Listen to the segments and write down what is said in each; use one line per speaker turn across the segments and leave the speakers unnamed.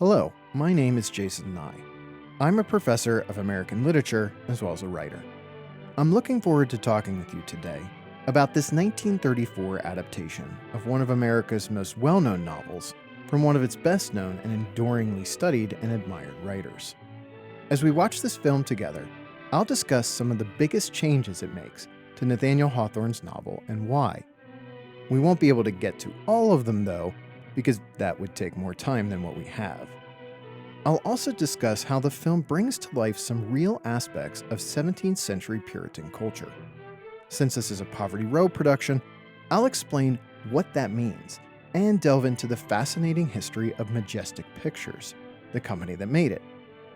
Hello, my name is Jason Nye. I'm a professor of American literature as well as a writer. I'm looking forward to talking with you today about this 1934 adaptation of one of America's most well-known novels from one of its best-known and enduringly studied and admired writers. As we watch this film together, I'll discuss some of the biggest changes it makes to Nathaniel Hawthorne's novel and why. We won't be able to get to all of them, though, because that would take more time than what we have. I'll also discuss how the film brings to life some real aspects of 17th century Puritan culture. Since this is a Poverty Row production, I'll explain what that means and delve into the fascinating history of Majestic Pictures, the company that made it.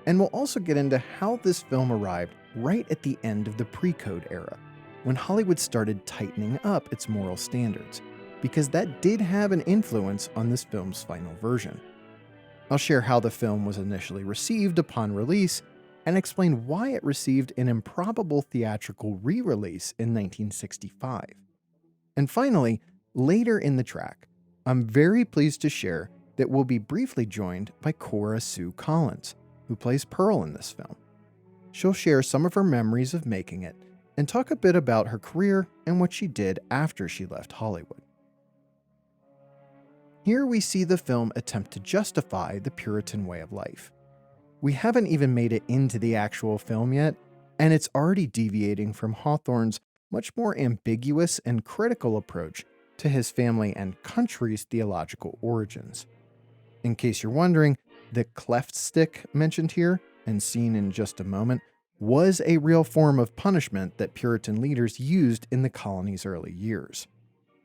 And we'll also get into how this film arrived right at the end of the pre-code era, when Hollywood started tightening up its moral standards, because that did have an influence on this film's final version. I'll share how the film was initially received upon release and explain why it received an improbable theatrical re-release in 1965. And finally, later in the track, I'm very pleased to share that we'll be briefly joined by Cora Sue Collins, who plays Pearl in this film. She'll share some of her memories of making it and talk a bit about her career and what she did after she left Hollywood. Here we see the film attempt to justify the Puritan way of life. We haven't even made it into the actual film yet, and it's already deviating from Hawthorne's much more ambiguous and critical approach to his family and country's theological origins. In case you're wondering, the cleft stick mentioned here, and seen in just a moment, was a real form of punishment that Puritan leaders used in the colony's early years.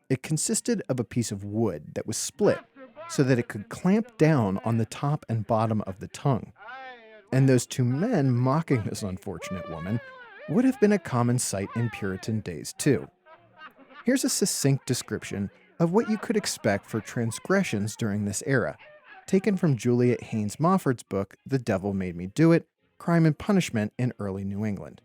It consisted of a piece of wood that was split so that it could clamp down on the top and bottom of the tongue. And those two men mocking this unfortunate woman would have been a common sight in Puritan days too. Here's a succinct description of what you could expect for transgressions during this era, taken from Juliet Haynes Mofford's book, The Devil Made Me Do It, Crime and Punishment in Early New England.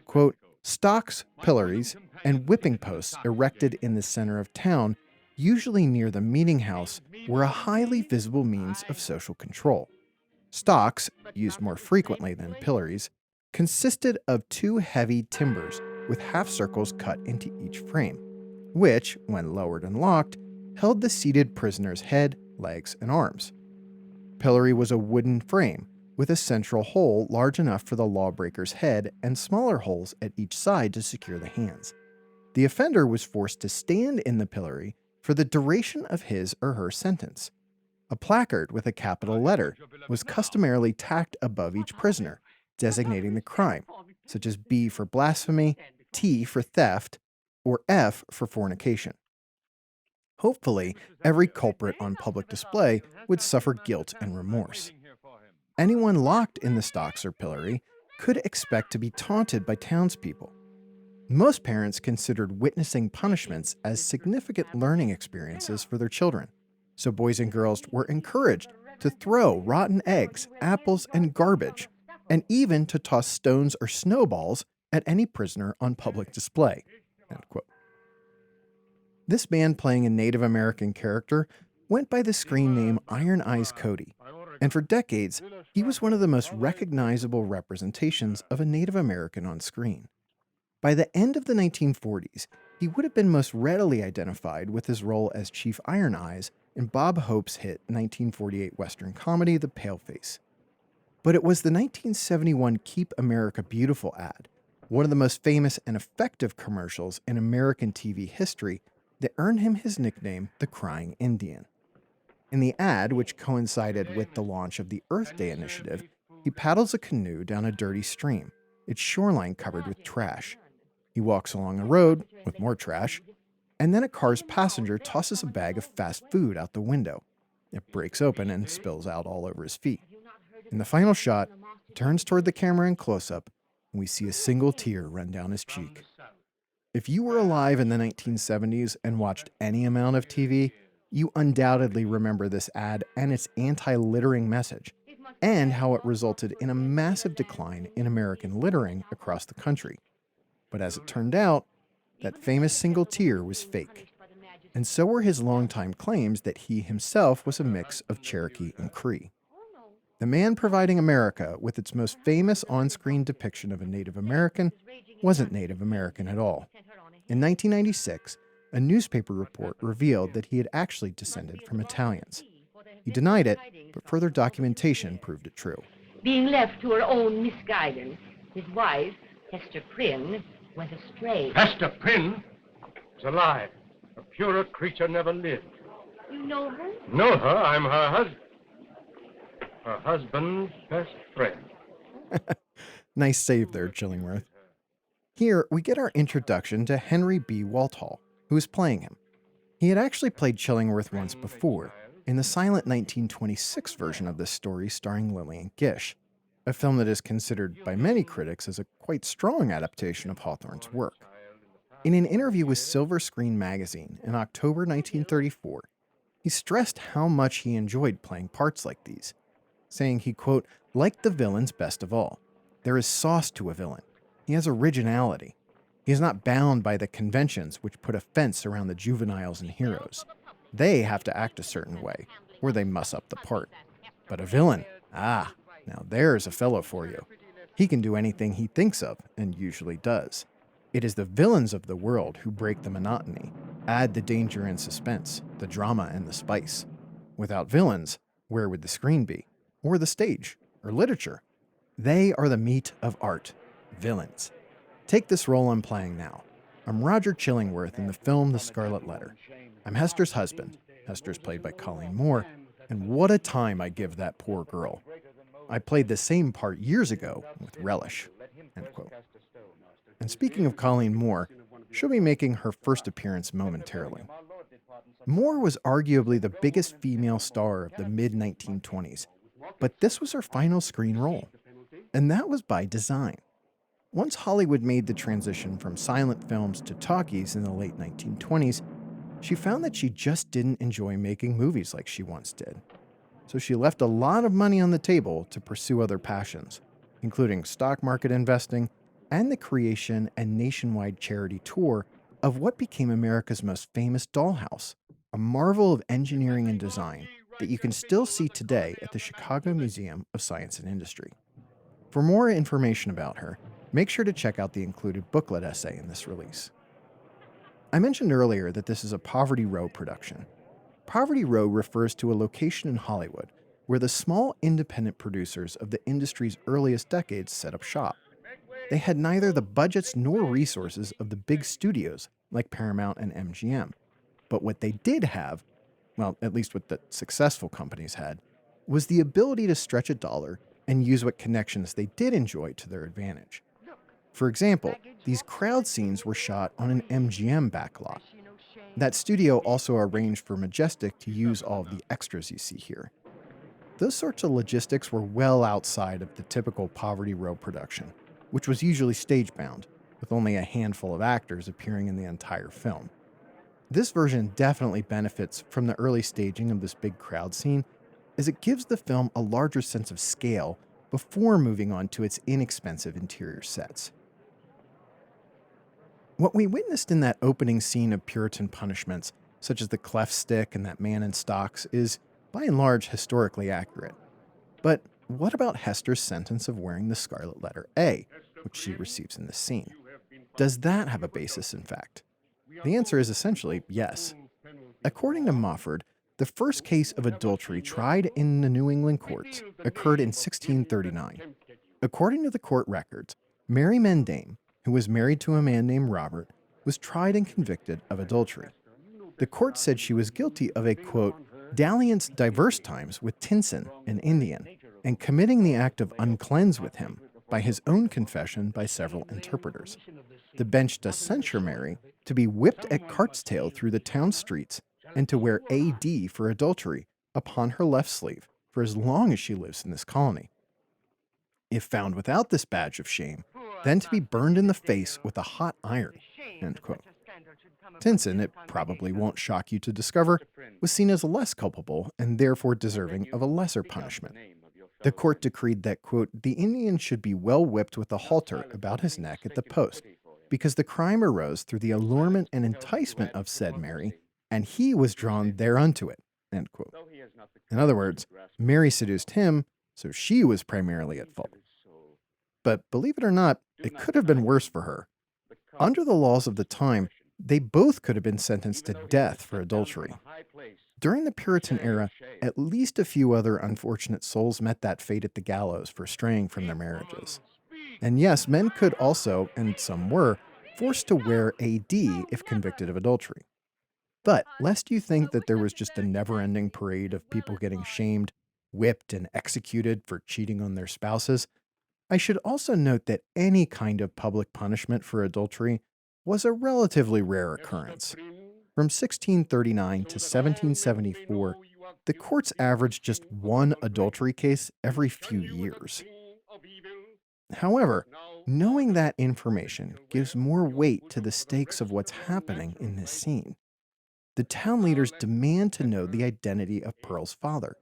Quote, stocks, pillories, and whipping posts erected in the center of town, usually near the meeting house, were a highly visible means of social control. Stocks, used more frequently than pillories, consisted of two heavy timbers with half circles cut into each frame, which, when lowered and locked, held the seated prisoner's head, legs, and arms. Pillory was a wooden frame with a central hole large enough for the lawbreaker's head and smaller holes at each side to secure the hands. The offender was forced to stand in the pillory for the duration of his or her sentence. A placard with a capital letter was customarily tacked above each prisoner, designating the crime, such as B for blasphemy, T for theft, or F for fornication. Hopefully, every culprit on public display would suffer guilt and remorse. Anyone locked in the stocks or pillory could expect to be taunted by townspeople. Most parents considered witnessing punishments as significant learning experiences for their children, so boys and girls were encouraged to throw rotten eggs, apples, and garbage, and even to toss stones or snowballs at any prisoner on public display. End quote. This man playing a Native American character went by the screen name Eyes Cody, and for decades, he was one of the most recognizable representations of a Native American on screen. By the end of the 1940s, he would have been most readily identified with his role as Chief Iron Eyes in Bob Hope's hit 1948 Western comedy The Paleface. But it was the 1971 Keep America Beautiful ad, one of the most famous and effective commercials in American TV history, that earned him his nickname, the Crying Indian. In the ad, which coincided with the launch of the Earth Day initiative, he paddles a canoe down a dirty stream, its shoreline covered with trash. He walks along a road with more trash, and then a car's passenger tosses a bag of fast food out the window. It breaks open and spills out all over his feet. In the final shot, he turns toward the camera in close-up, and we see a single tear run down his cheek. If you were alive in the 1970s and watched any amount of TV, you undoubtedly remember this ad and its anti-littering message, and how it resulted in a massive decline in American littering across the country. But as it turned out, that famous single tear was fake, and so were his longtime claims that he himself was a mix of Cherokee and Cree. the man providing America with its most famous on-screen depiction of a Native American wasn't Native American at all. In 1996, a newspaper report revealed that he had actually descended from Italians. He denied it, but further documentation proved it true.
Being left to her own misguidance, his wife, Hester Prynne, went astray.
Hester Prynne is alive. A purer creature never lived.
You know her?
Know her? I'm her husband. Her husband's best friend.
Nice save there, Chillingworth. Here, we get our introduction to Henry B. Walthall, who is playing him. He had actually played Chillingworth once before, in the silent 1926 version of this story starring Lillian Gish, a film that is considered by many critics as a quite strong adaptation of Hawthorne's work. In an interview with Silver Screen magazine in October 1934, he stressed how much he enjoyed playing parts like these, saying he, quote, liked the villains best of all. There is sauce to a villain. He has originality. He is not bound by the conventions which put a fence around the juveniles and heroes. They have to act a certain way, or they muss up the part. But a villain, now there's a fellow for you. He can do anything he thinks of, and usually does. It is the villains of the world who break the monotony, add the danger and suspense, the drama and the spice. Without villains, where would the screen be? Or the stage? Or literature? They are the meat of art. Villains. Take this role I'm playing now. I'm Roger Chillingworth in the film The Scarlet Letter. I'm Hester's husband. Hester's played by Colleen Moore, and what a time I give that poor girl. I played the same part years ago with relish." End quote. And speaking of Colleen Moore, she'll be making her first appearance momentarily. Moore was arguably the biggest female star of the mid-1920s, but this was her final screen role, and that was by design. Once Hollywood made the transition from silent films to talkies in the late 1920s, she found that she just didn't enjoy making movies like she once did. So she left a lot of money on the table to pursue other passions, including stock market investing and the creation and nationwide charity tour of what became America's most famous dollhouse, a marvel of engineering and design that you can still see today at the Chicago Museum of Science and Industry. For more information about her, make sure to check out the included booklet essay in this release. I mentioned earlier that this is a Poverty Row production. Poverty Row refers to a location in Hollywood where the small independent producers of the industry's earliest decades set up shop. They had neither the budgets nor resources of the big studios like Paramount and MGM. But what they did have, well, at least what the successful companies had, was the ability to stretch a dollar and use what connections they did enjoy to their advantage. For example, these crowd scenes were shot on an MGM backlot. That studio also arranged for Majestic to use all of the extras you see here. Those sorts of logistics were well outside of the typical Poverty Row production, which was usually stage-bound, with only a handful of actors appearing in the entire film. This version definitely benefits from the early staging of this big crowd scene, as it gives the film a larger sense of scale before moving on to its inexpensive interior sets. What we witnessed in that opening scene of Puritan punishments, such as the cleft stick and that man in stocks, is, by and large, historically accurate. But what about Hester's sentence of wearing the scarlet letter A, which she receives in this scene? Does that have a basis in fact? The answer is essentially yes. According to Mofford, the first case of adultery tried in the New England courts occurred in 1639. According to the court records, Mary Mendame, who was married to a man named Robert, was tried and convicted of adultery. The court said she was guilty of a, quote, dalliance diverse times with Tinson, an Indian, and committing the act of uncleanse with him, by his own confession by several interpreters. The bench does censure Mary to be whipped at cart's tail through the town streets and to wear AD for adultery upon her left sleeve for as long as she lives in this colony. If found without this badge of shame, then to be burned in the face with a hot iron." End quote. Tinson, it probably won't shock you to discover, was seen as less culpable and therefore deserving of a lesser punishment. The court decreed that, quote, the Indian should be well whipped with a halter about his neck at the post, because the crime arose through the allurement and enticement of said Mary, and he was drawn thereunto it. End quote. In other words, Mary seduced him, so she was primarily at fault. But believe it or not, it could have been worse for her. Under the laws of the time, they both could have been sentenced to death for adultery. During the Puritan era, at least a few other unfortunate souls met that fate at the gallows for straying from their marriages. And yes, men could also, and some were, forced to wear AD if convicted of adultery. But lest you think that there was just a never-ending parade of people getting shamed, whipped, and executed for cheating on their spouses, I should also note that any kind of public punishment for adultery was a relatively rare occurrence. From 1639 to 1774, the courts averaged just one adultery case every few years. However, knowing that information gives more weight to the stakes of what's happening in this scene. The town leaders demand to know the identity of Pearl's father,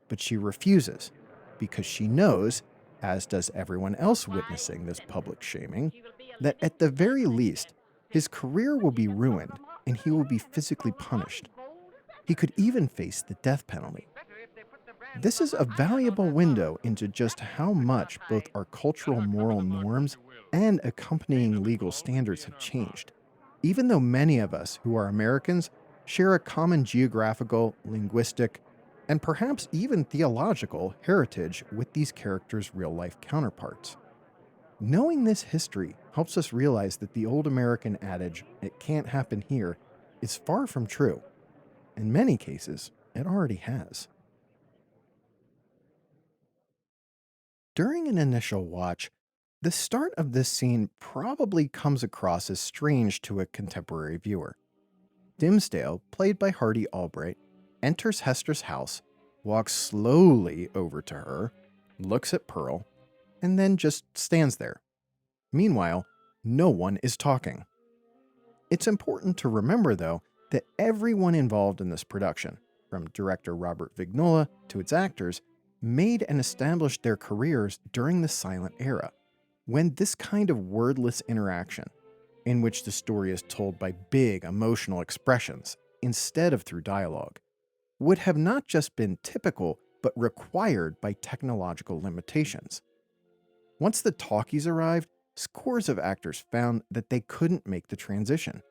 but she refuses because she knows, as does everyone else witnessing this public shaming, that at the very least, his career will be ruined and he will be physically punished. He could even face the death penalty. This is a valuable window into just how much both our cultural moral norms and accompanying legal standards have changed, even though many of us who are Americans share a common geographical, linguistic, and perhaps even theological heritage with these characters' real-life counterparts. Knowing this history helps us realize that the old American adage, "it can't happen here," is far from true. In many cases, it already has. During an initial watch, the start of this scene probably comes across as strange to a contemporary viewer. Dimmesdale, played by Hardie Albright, enters Hester's house, walks slowly over to her, looks at Pearl, and then just stands there. Meanwhile, no one is talking. It's important to remember, though, that everyone involved in this production, from director Robert Vignola to its actors, made and established their careers during the silent era, when this kind of wordless interaction, in which the story is told by big emotional expressions instead of through dialogue, would have not just been typical, but required by technological limitations. Once the talkies arrived, scores of actors found that they couldn't make the transition,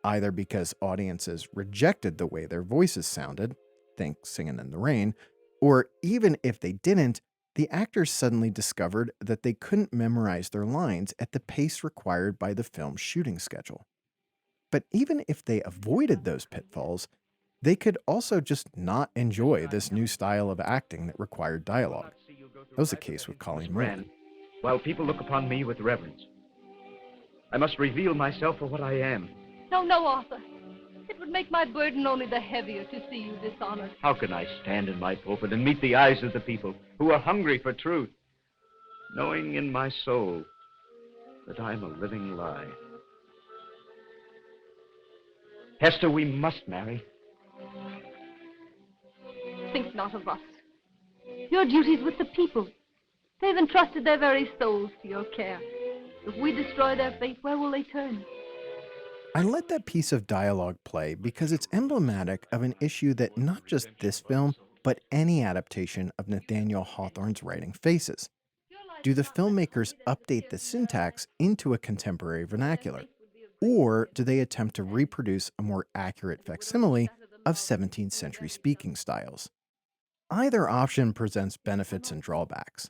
either because audiences rejected the way their voices sounded, think Singin' in the Rain, or even if they didn't, the actors suddenly discovered that they couldn't memorize their lines at the pace required by the film's shooting schedule. But even if they avoided those pitfalls, they could also just not enjoy this new style of acting that required dialogue. That was the case with Colleen Moore.
While people look upon me with reverence, I must reveal myself for what I am.
No, no, Arthur. It would make my burden only the heavier to see you dishonored.
How can I stand in my pulpit and meet the eyes of the people who are hungry for truth, knowing in my soul that I am a living lie? Hester, we must marry.
Think not of us. Your duty's with the people. They've entrusted their very souls to your care. If we destroy their faith, where will they turn?
I let that piece of dialogue play because it's emblematic of an issue that not just this film, but any adaptation of Nathaniel Hawthorne's writing faces. Do the filmmakers update the syntax into a contemporary vernacular? Or do they attempt to reproduce a more accurate facsimile of 17th century speaking styles? Either option presents benefits and drawbacks.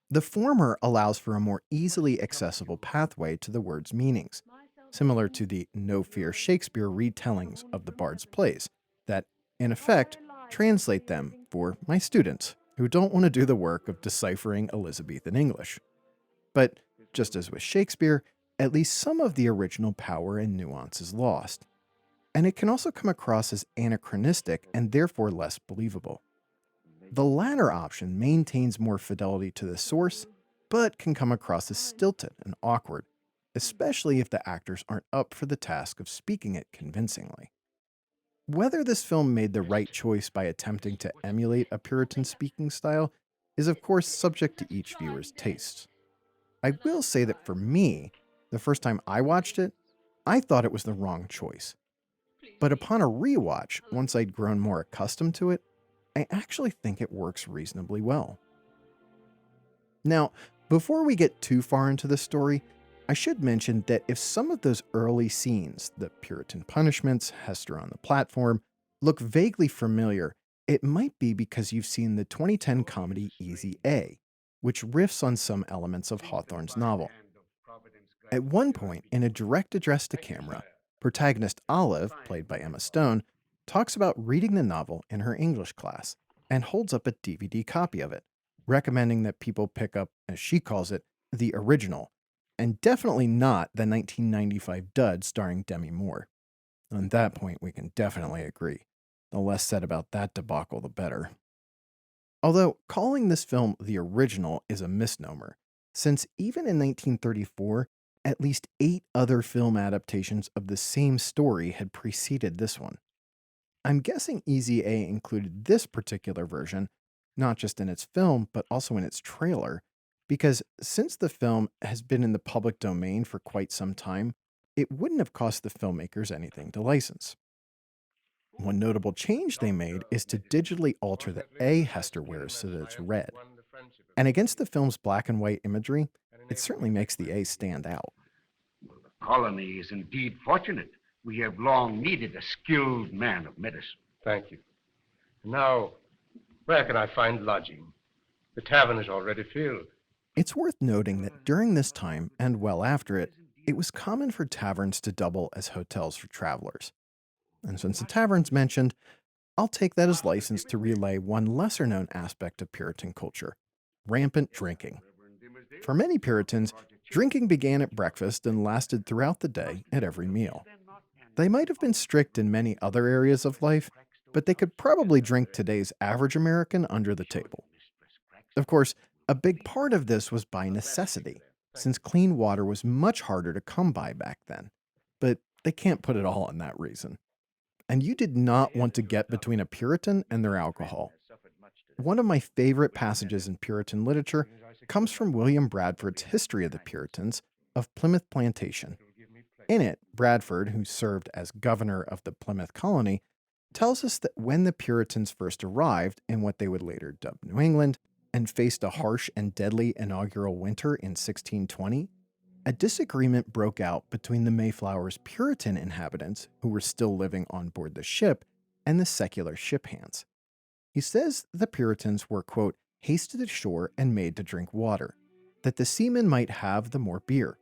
The former allows for a more easily accessible pathway to the word's meanings, similar to the No Fear Shakespeare retellings of the Bard's plays, that, in effect, translate them for my students who don't want to do the work of deciphering Elizabethan English. But, just as with Shakespeare, at least some of the original power and nuance is lost. And it can also come across as anachronistic and therefore less believable. The latter option maintains more fidelity to the source, but can come across as stilted and awkward, especially if the actors aren't up for the task of speaking it convincingly. Whether this film made the right choice by attempting to emulate a Puritan speaking style is of course subject to each viewer's tastes. I will say that for me, the first time I watched it, I thought it was the wrong choice. But upon a rewatch, once I'd grown more accustomed to it, I actually think it works reasonably well. Now, before we get too far into the story, I should mention that if some of those early scenes, the Puritan punishments, Hester on the platform, look vaguely familiar, it might be because you've seen the 2010 comedy Easy A, which riffs on some elements of Hawthorne's novel. At one point, in a direct address to camera, protagonist Olive, played by Emma Stone, talks about reading the novel in her English class and holds up a DVD copy of it, recommending that people pick up, as she calls it, the original, and definitely not the 1995 dud starring Demi Moore. On that point, we can definitely agree. The less said about that debacle, the better. Although calling this film the original is a misnomer, since even in 1934, at least 8 other film adaptations of the same story had preceded this one. I'm guessing Easy A included this particular version, not just in its film, but also in its trailer, because since the film has been in the public domain for quite some time, it wouldn't have cost the filmmakers anything to license. One notable change they made is to digitally alter the A Hester wears so that it's red. And against the film's black and white imagery, it certainly makes the A stand out.
The colony is indeed fortunate. We have long needed a skilled man of medicine.
Thank you. Now, where can I find lodging? The tavern is already filled.
It's worth noting that during this time, and well after it, it was common for taverns to double as hotels for travelers. And since the tavern's mentioned, I'll take that as license to relay one lesser-known aspect of Puritan culture: rampant drinking. For many Puritans, drinking began at breakfast and lasted throughout the day at every meal. They might have been strict in many other areas of life, but they could probably drink today's average American under the table. Of course, a big part of this was by necessity, since clean water was much harder to come by back then. But they can't put it all on that reason. And you did not want to get between a Puritan and their alcohol. One of my favorite passages in Puritan literature comes from William Bradford's History of the Puritans of Plymouth Plantation. In it, Bradford, who served as governor of the Plymouth colony, tells us that when the Puritans first arrived in what they would later dub New England and faced a harsh and deadly inaugural winter in 1620, a disagreement broke out between the Mayflower's Puritan inhabitants, who were still living on board the ship, and the secular ship hands. He says the Puritans were, quote, hasted ashore and made to drink water, that the seamen might have the more beer,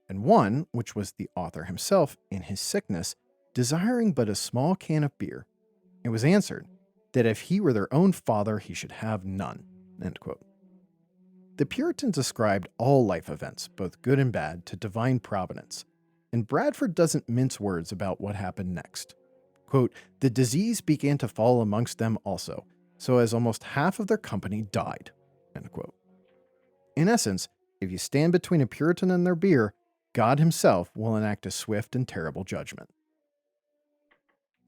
and one, which was the author himself, in his sickness, desiring but a small can of beer, it was answered that if he were their own father, he should have none, end quote. The Puritans ascribed all life events, both good and bad, to divine providence, and Bradford doesn't mince words about what happened next. Quote, the disease began to fall amongst them also, so as almost half of their company died, end quote. In essence, if you stand between a Puritan and their beer, God himself will enact a swift and terrible judgment.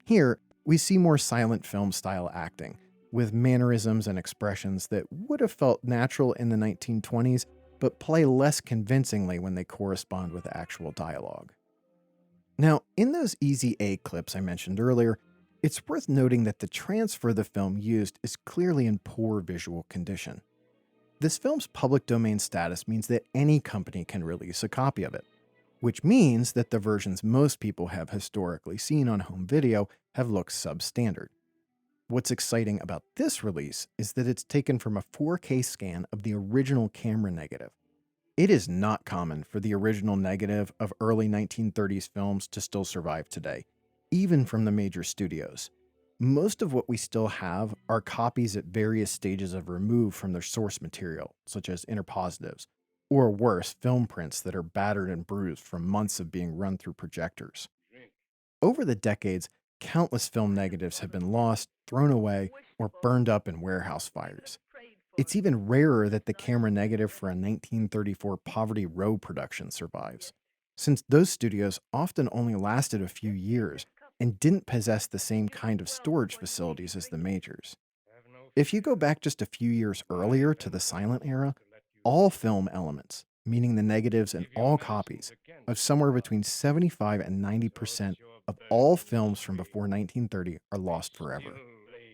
Here, we see more silent film style acting, with mannerisms and expressions that would have felt natural in the 1920s, but play less convincingly when they correspond with actual dialogue. Now, in those Easy A clips I mentioned earlier, it's worth noting that the transfer the film used is clearly in poor visual condition. This film's public domain status means that any company can release a copy of it, which means that the versions most people have historically seen on home video have looked substandard. What's exciting about this release is that it's taken from a 4K scan of the original camera negative. It is not common for the original negative of early 1930s films to still survive today, even from the major studios. Most of what we still have are copies at various stages of remove from their source material, such as interpositives, or worse, film prints that are battered and bruised from months of being run through projectors. Over the decades, countless film negatives have been lost, thrown away, or burned up in warehouse fires. It's even rarer that the camera negative for a 1934 Poverty Row production survives, since those studios often only lasted a few years and didn't possess the same kind of storage facilities as the majors. If you go back just a few years earlier to the silent era, all film elements, meaning the negatives and all copies, of somewhere between 75 and 90% of all films from before 1930 are lost forever.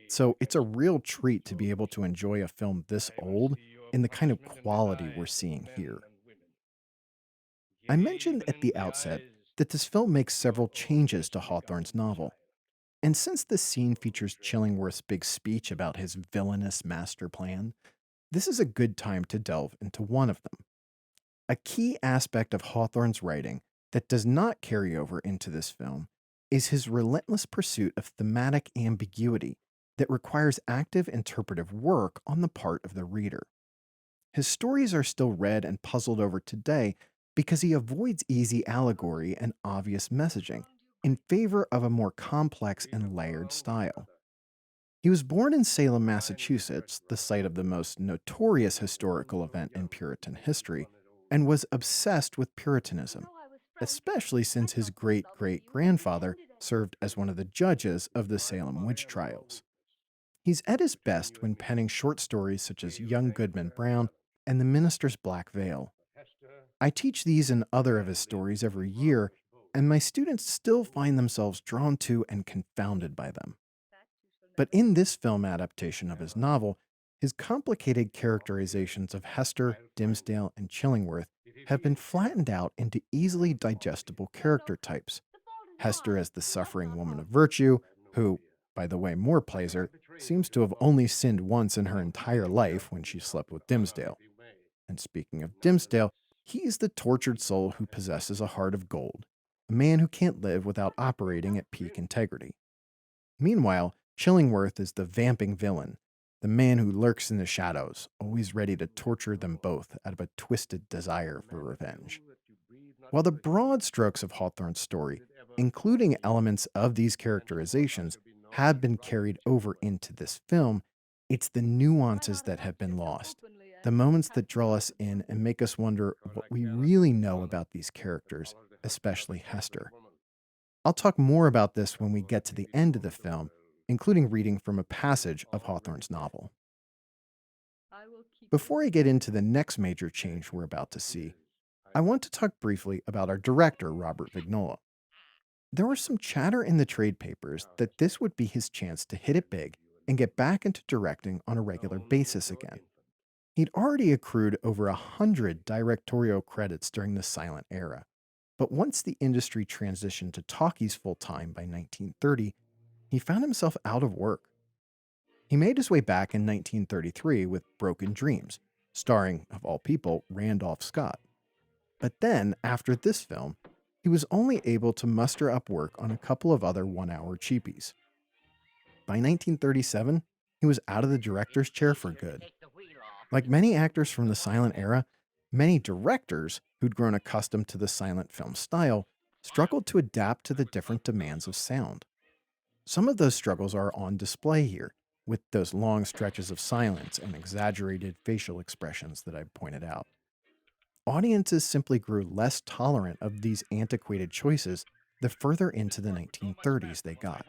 So it's a real treat to be able to enjoy a film this old in the kind of quality we're seeing here. I mentioned at the outset that this film makes several changes to Hawthorne's novel. And since this scene features Chillingworth's big speech about his villainous master plan, this is a good time to delve into one of them. A key aspect of Hawthorne's writing that does not carry over into this film is his relentless pursuit of thematic ambiguity that requires active interpretive work on the part of the reader. His stories are still read and puzzled over today because he avoids easy allegory and obvious messaging in favor of a more complex and layered style. He was born in Salem, Massachusetts, the site of the most notorious historical event in Puritan history, and was obsessed with Puritanism, especially since his great-great-grandfather served as one of the judges of the Salem witch trials. He's at his best when penning short stories such as Young Goodman Brown and The Minister's Black Veil. I teach these and other of his stories every year, and my students still find themselves drawn to and confounded by them. But in this film adaptation of his novel, his complicated characterizations of Hester, Dimmesdale, and Chillingworth have been flattened out into easily digestible character types. Hester as the suffering woman of virtue, who, by the way Moore plays her, seems to have only sinned once in her entire life when she slept with Dimmesdale. And speaking of Dimmesdale, he is the tortured soul who possesses a heart of gold, a man who can't live without operating at peak integrity. Meanwhile, Chillingworth is the vamping villain, the man who lurks in the shadows, always ready to torture them both out of a twisted desire for revenge. While the broad strokes of Hawthorne's story, including elements of these characterizations, have been carried over into this film, it's the nuances that have been lost, the moments that draw us in and make us wonder what we really know about these characters, especially Hester. I'll talk more about this when we get to the end of the film, including reading from a passage of Hawthorne's novel. Before I get into the next major change we're about to see, I want to talk briefly about our director, Robert Vignola. There was some chatter in the trade papers that this would be his chance to hit it big and get back into directing on a regular basis again. He'd already accrued over 100 directorial credits during the silent era, but once the industry transitioned to talkies full-time by 1930, he found himself out of work. He made his way back in 1933 with Broken Dreams, starring, of all people, Randolph Scott. But then, after this film, he was only able to muster up work on a couple of other one-hour cheapies. By 1937, he was out of the director's chair for good. Like many actors from the silent era, many directors who'd grown accustomed to the silent film style struggled to adapt to the different demands of sound. Some of those struggles are on display here, with those long stretches of silence and exaggerated facial expressions that I pointed out. Audiences simply grew less tolerant of these antiquated choices the further into the 1930s they got.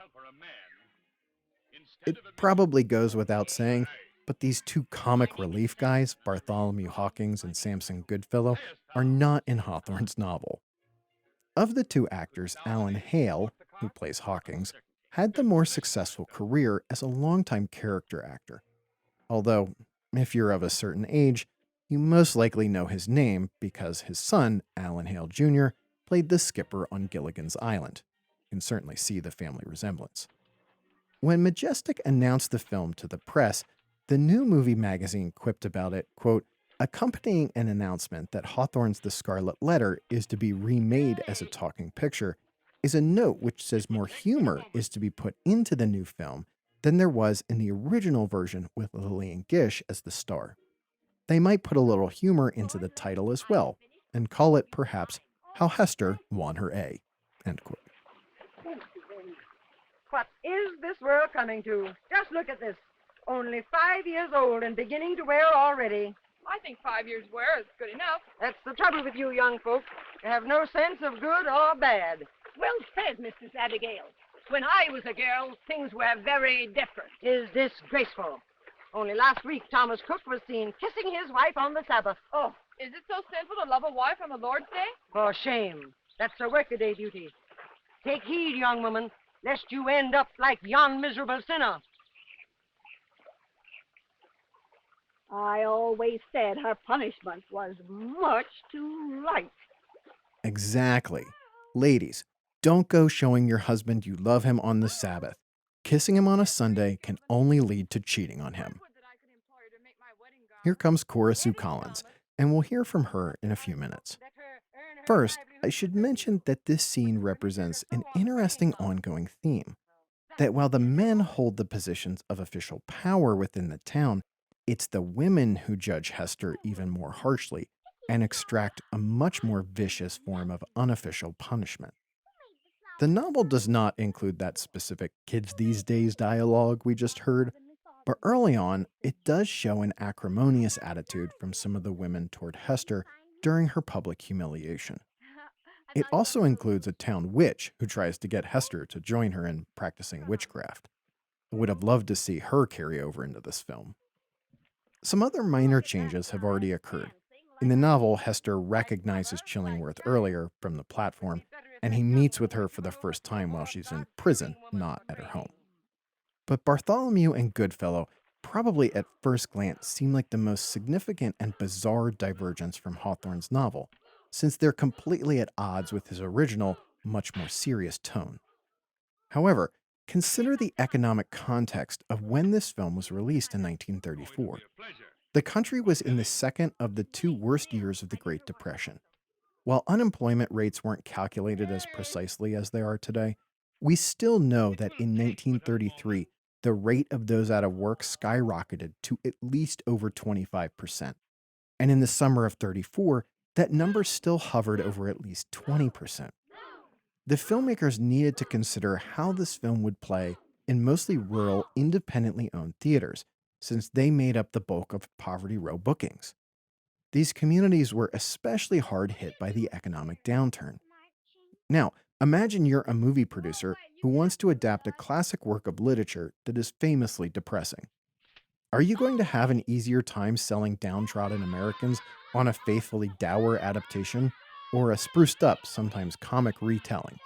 It probably goes without saying, but these two comic relief guys, Bartholomew Hawkins and Samson Goodfellow, are not in Hawthorne's novel. Of the two actors, Alan Hale, who plays Hawkins, had the more successful career as a longtime character actor. Although, if you're of a certain age, you most likely know his name because his son, Alan Hale Jr., played the skipper on Gilligan's Island. You can certainly see the family resemblance. When Majestic announced the film to the press, the New Movie magazine quipped about it, quote, accompanying an announcement that Hawthorne's The Scarlet Letter is to be remade as a talking picture is a note which says more humor is to be put into the new film than there was in the original version with Lillian Gish as the star. They might put a little humor into the title as well, and call it, perhaps, How Hester Won Her A. End quote.
What is this world coming to? Just look at this. Only 5 years old and beginning to wear already.
I think 5 years wear is good enough.
That's the trouble with you young folks. You have no sense of good or bad.
Well said, Mrs. Abigail. When I was a girl, things were very different.
Is disgraceful. Only last week, Thomas Cook was seen kissing his wife on the Sabbath.
Oh, is it so sinful to love a wife on the Lord's Day?
For shame. That's a workaday duty. Take heed, young woman, lest you end up like yon miserable sinner.
I always said her punishment was much too light.
Exactly. Ladies, don't go showing your husband you love him on the Sabbath. Kissing him on a Sunday can only lead to cheating on him. Here comes Cora Sue Collins, and we'll hear from her in a few minutes. First, I should mention that this scene represents an interesting ongoing theme. That while the men hold the positions of official power within the town, it's the women who judge Hester even more harshly and extract a much more vicious form of unofficial punishment. The novel does not include that specific kids these days dialogue we just heard, but early on, it does show an acrimonious attitude from some of the women toward Hester during her public humiliation. It also includes a town witch who tries to get Hester to join her in practicing witchcraft. I would have loved to see her carry over into this film. Some other minor changes have already occurred. In the novel, Hester recognizes Chillingworth earlier from the platform, and he meets with her for the first time while she's in prison, not at her home. But Bartholomew and Goodfellow probably at first glance seem like the most significant and bizarre divergence from Hawthorne's novel, since they're completely at odds with his original, much more serious tone. However, consider the economic context of when this film was released in 1934. The country was in the second of the two worst years of the Great Depression. While unemployment rates weren't calculated as precisely as they are today, we still know that in 1933, the rate of those out of work skyrocketed to at least over 25%. And in the summer of 34, that number still hovered over at least 20%. The filmmakers needed to consider how this film would play in mostly rural, independently owned theaters, since they made up the bulk of Poverty Row bookings. These communities were especially hard hit by the economic downturn. Now, imagine you're a movie producer who wants to adapt a classic work of literature that is famously depressing. Are you going to have an easier time selling downtrodden Americans on a faithfully dour adaptation, or a spruced up, sometimes comic retelling?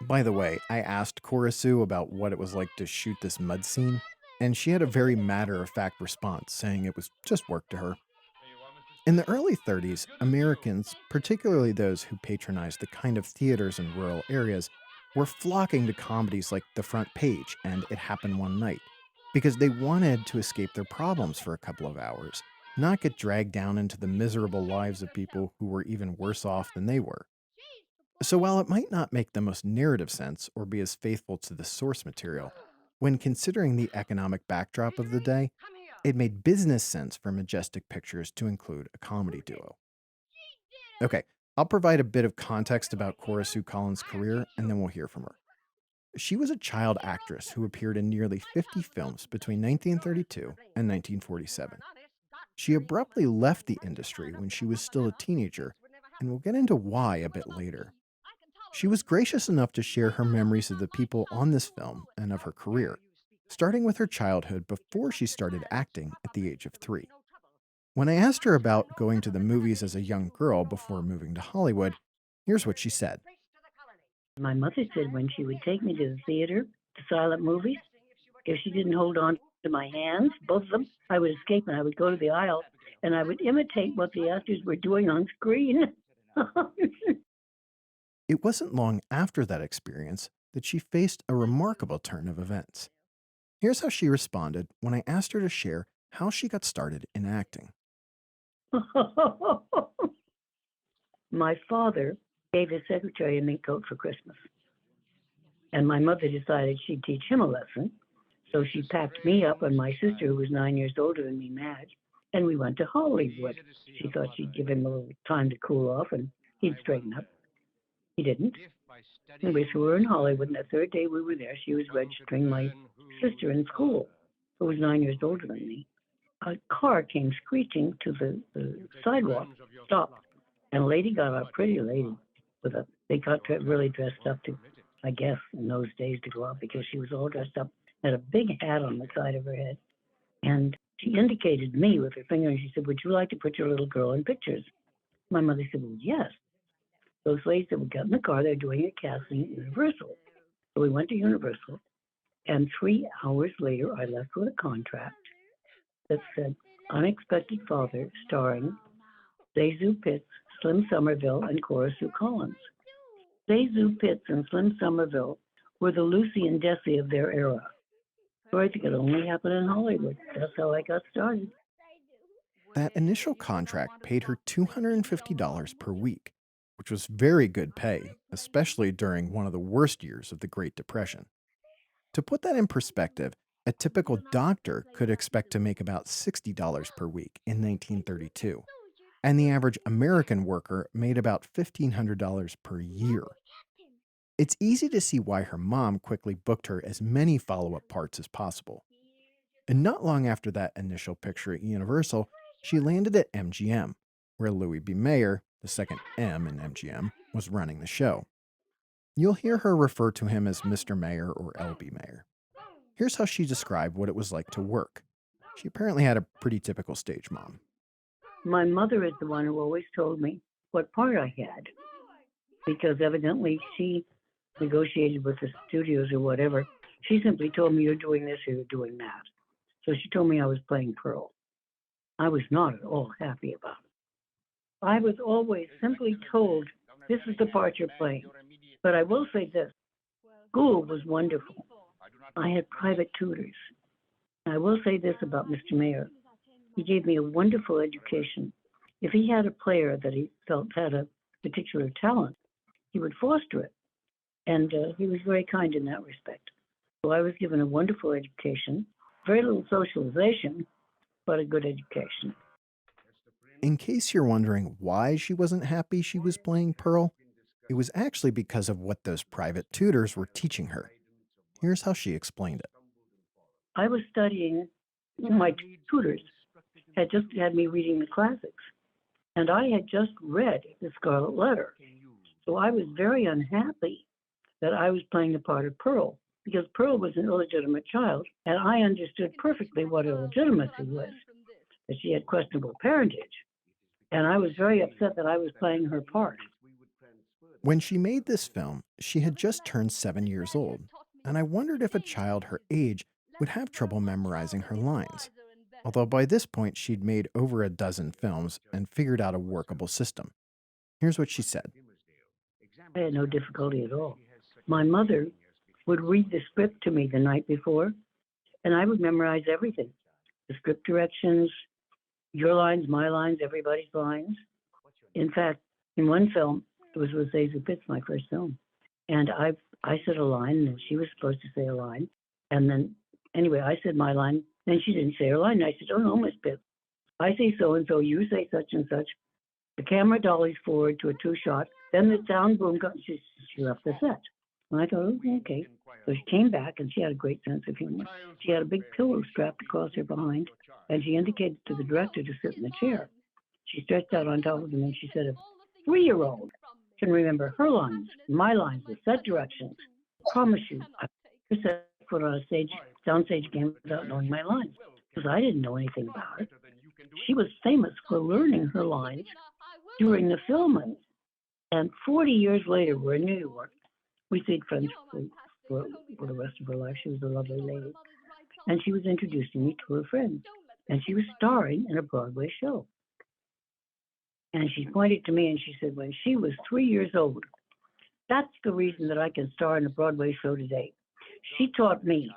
By the way, I asked Cora Sue about what it was like to shoot this mud scene, and she had a very matter-of-fact response, saying it was just work to her. In the early 30s, Americans, particularly those who patronized the kind of theaters in rural areas, were flocking to comedies like The Front Page and It Happened One Night, because they wanted to escape their problems for a couple of hours, not get dragged down into the miserable lives of people who were even worse off than they were. So while it might not make the most narrative sense or be as faithful to the source material, when considering the economic backdrop of the day, it made business sense for Majestic Pictures to include a comedy duo. Okay, I'll provide a bit of context about Cora Sue Collins' career, and then we'll hear from her. She was a child actress who appeared in nearly 50 films between 1932 and 1947. She abruptly left the industry when she was still a teenager, and we'll get into why a bit later. She was gracious enough to share her memories of the people on this film and of her career, starting with her childhood before she started acting at the age of 3. When I asked her about going to the movies as a young girl before moving to Hollywood, here's what she said.
My mother said when she would take me to the theater, to silent movies, if she didn't hold on to my hands, both of them, I would escape and I would go to the aisle and I would imitate what the actors were doing on screen.
It wasn't long after that experience that she faced a remarkable turn of events. Here's how she responded when I asked her to share how she got started in acting.
My father gave his secretary a mink coat for Christmas. And my mother decided she'd teach him a lesson. So she packed me up and my sister, who was 9 years older than me, Madge, and we went to Hollywood. She thought she'd give him a little time to cool off and he'd straighten up. He didn't. Anyway, so we were in Hollywood, and the third day we were there, she was registering my sister in school, who was 9 years older than me. A car came screeching to the sidewalk, stopped, and a lady got out, a pretty lady, they got really dressed up to, I guess, in those days to go out because she was all dressed up, had a big hat on the side of her head. And she indicated me with her finger, and she said, would you like to put your little girl in pictures? My mother said, well, yes. Those ladies that we got in the car, they're doing a casting at Universal. So we went to Universal, and 3 hours later, I left with a contract that said Unexpected Father, starring Zazu Pitts, Slim Somerville, and Cora Sue Collins. Zazu Pitts and Slim Somerville were the Lucy and Desi of their era. So I think it only happened in Hollywood. That's how I got started.
That initial contract paid her $250 per week, which was very good pay, especially during one of the worst years of the Great Depression. To put that in perspective, a typical doctor could expect to make about $60 per week in 1932, and the average American worker made about $1,500 per year. It's easy to see why her mom quickly booked her as many follow-up parts as possible. And not long after that initial picture at Universal, she landed at MGM, where Louis B. Mayer, the second M in MGM, was running the show. You'll hear her refer to him as Mr. Mayer or L.B. Mayer. Here's how she described what it was like to work. She apparently had a pretty typical stage mom.
My mother is the one who always told me what part I had, because evidently she negotiated with the studios or whatever. She simply told me, you're doing this or you're doing that. So she told me I was playing Pearl. I was not at all happy about it. I was always simply told, this is the part you're playing. But I will say this, school was wonderful. I had private tutors. I will say this about Mr. Mayer. He gave me a wonderful education. If he had a player that he felt had a particular talent, he would foster it. And he was very kind in that respect. So I was given a wonderful education, very little socialization, but a good education.
In case you're wondering why she wasn't happy she was playing Pearl, it was actually because of what those private tutors were teaching her. Here's how she explained it.
I was studying, my tutors had just had me reading the classics, and I had just read The Scarlet Letter. So I was very unhappy that I was playing the part of Pearl, because Pearl was an illegitimate child, and I understood perfectly what illegitimacy was, that she had questionable parentage. And I was very upset that I was playing her part.
When she made this film, she had just turned 7 years old, and I wondered if a child her age would have trouble memorizing her lines. Although by this point she'd made over a dozen films and figured out a workable system. Here's what she said.
I had no difficulty at all. My mother would read the script to me the night before, and I would memorize everything. The script directions, your lines, my lines, everybody's lines. In fact, in one film, it was with Zazu Pitts, my first film, and I said a line, and she was supposed to say a line, and then, anyway, I said my line, then she didn't say her line, and I said, oh no, Miss Pitts, I say so-and-so, you say such and such. The camera dollies forward to a two-shot, then the sound boom comes, she left the set. And I thought, oh, okay. So she came back, and she had a great sense of humor. She had a big pillow strapped across her behind, and she indicated to the director to sit in the chair. She stretched out on top of him, and she said, a 3-year-old can remember her lines, my lines, the set directions. I promise you, I never set foot on a soundstage game without knowing my lines, because I didn't know anything about it. She was famous for learning her lines during the filming. And 40 years later, we're in New York. We stayed friends for the rest of her life. She was a lovely lady. And she was introducing me to her friends. And she was starring in a Broadway show. And she pointed to me and she said, when she was 3 years old, that's the reason that I can star in a Broadway show today. She taught me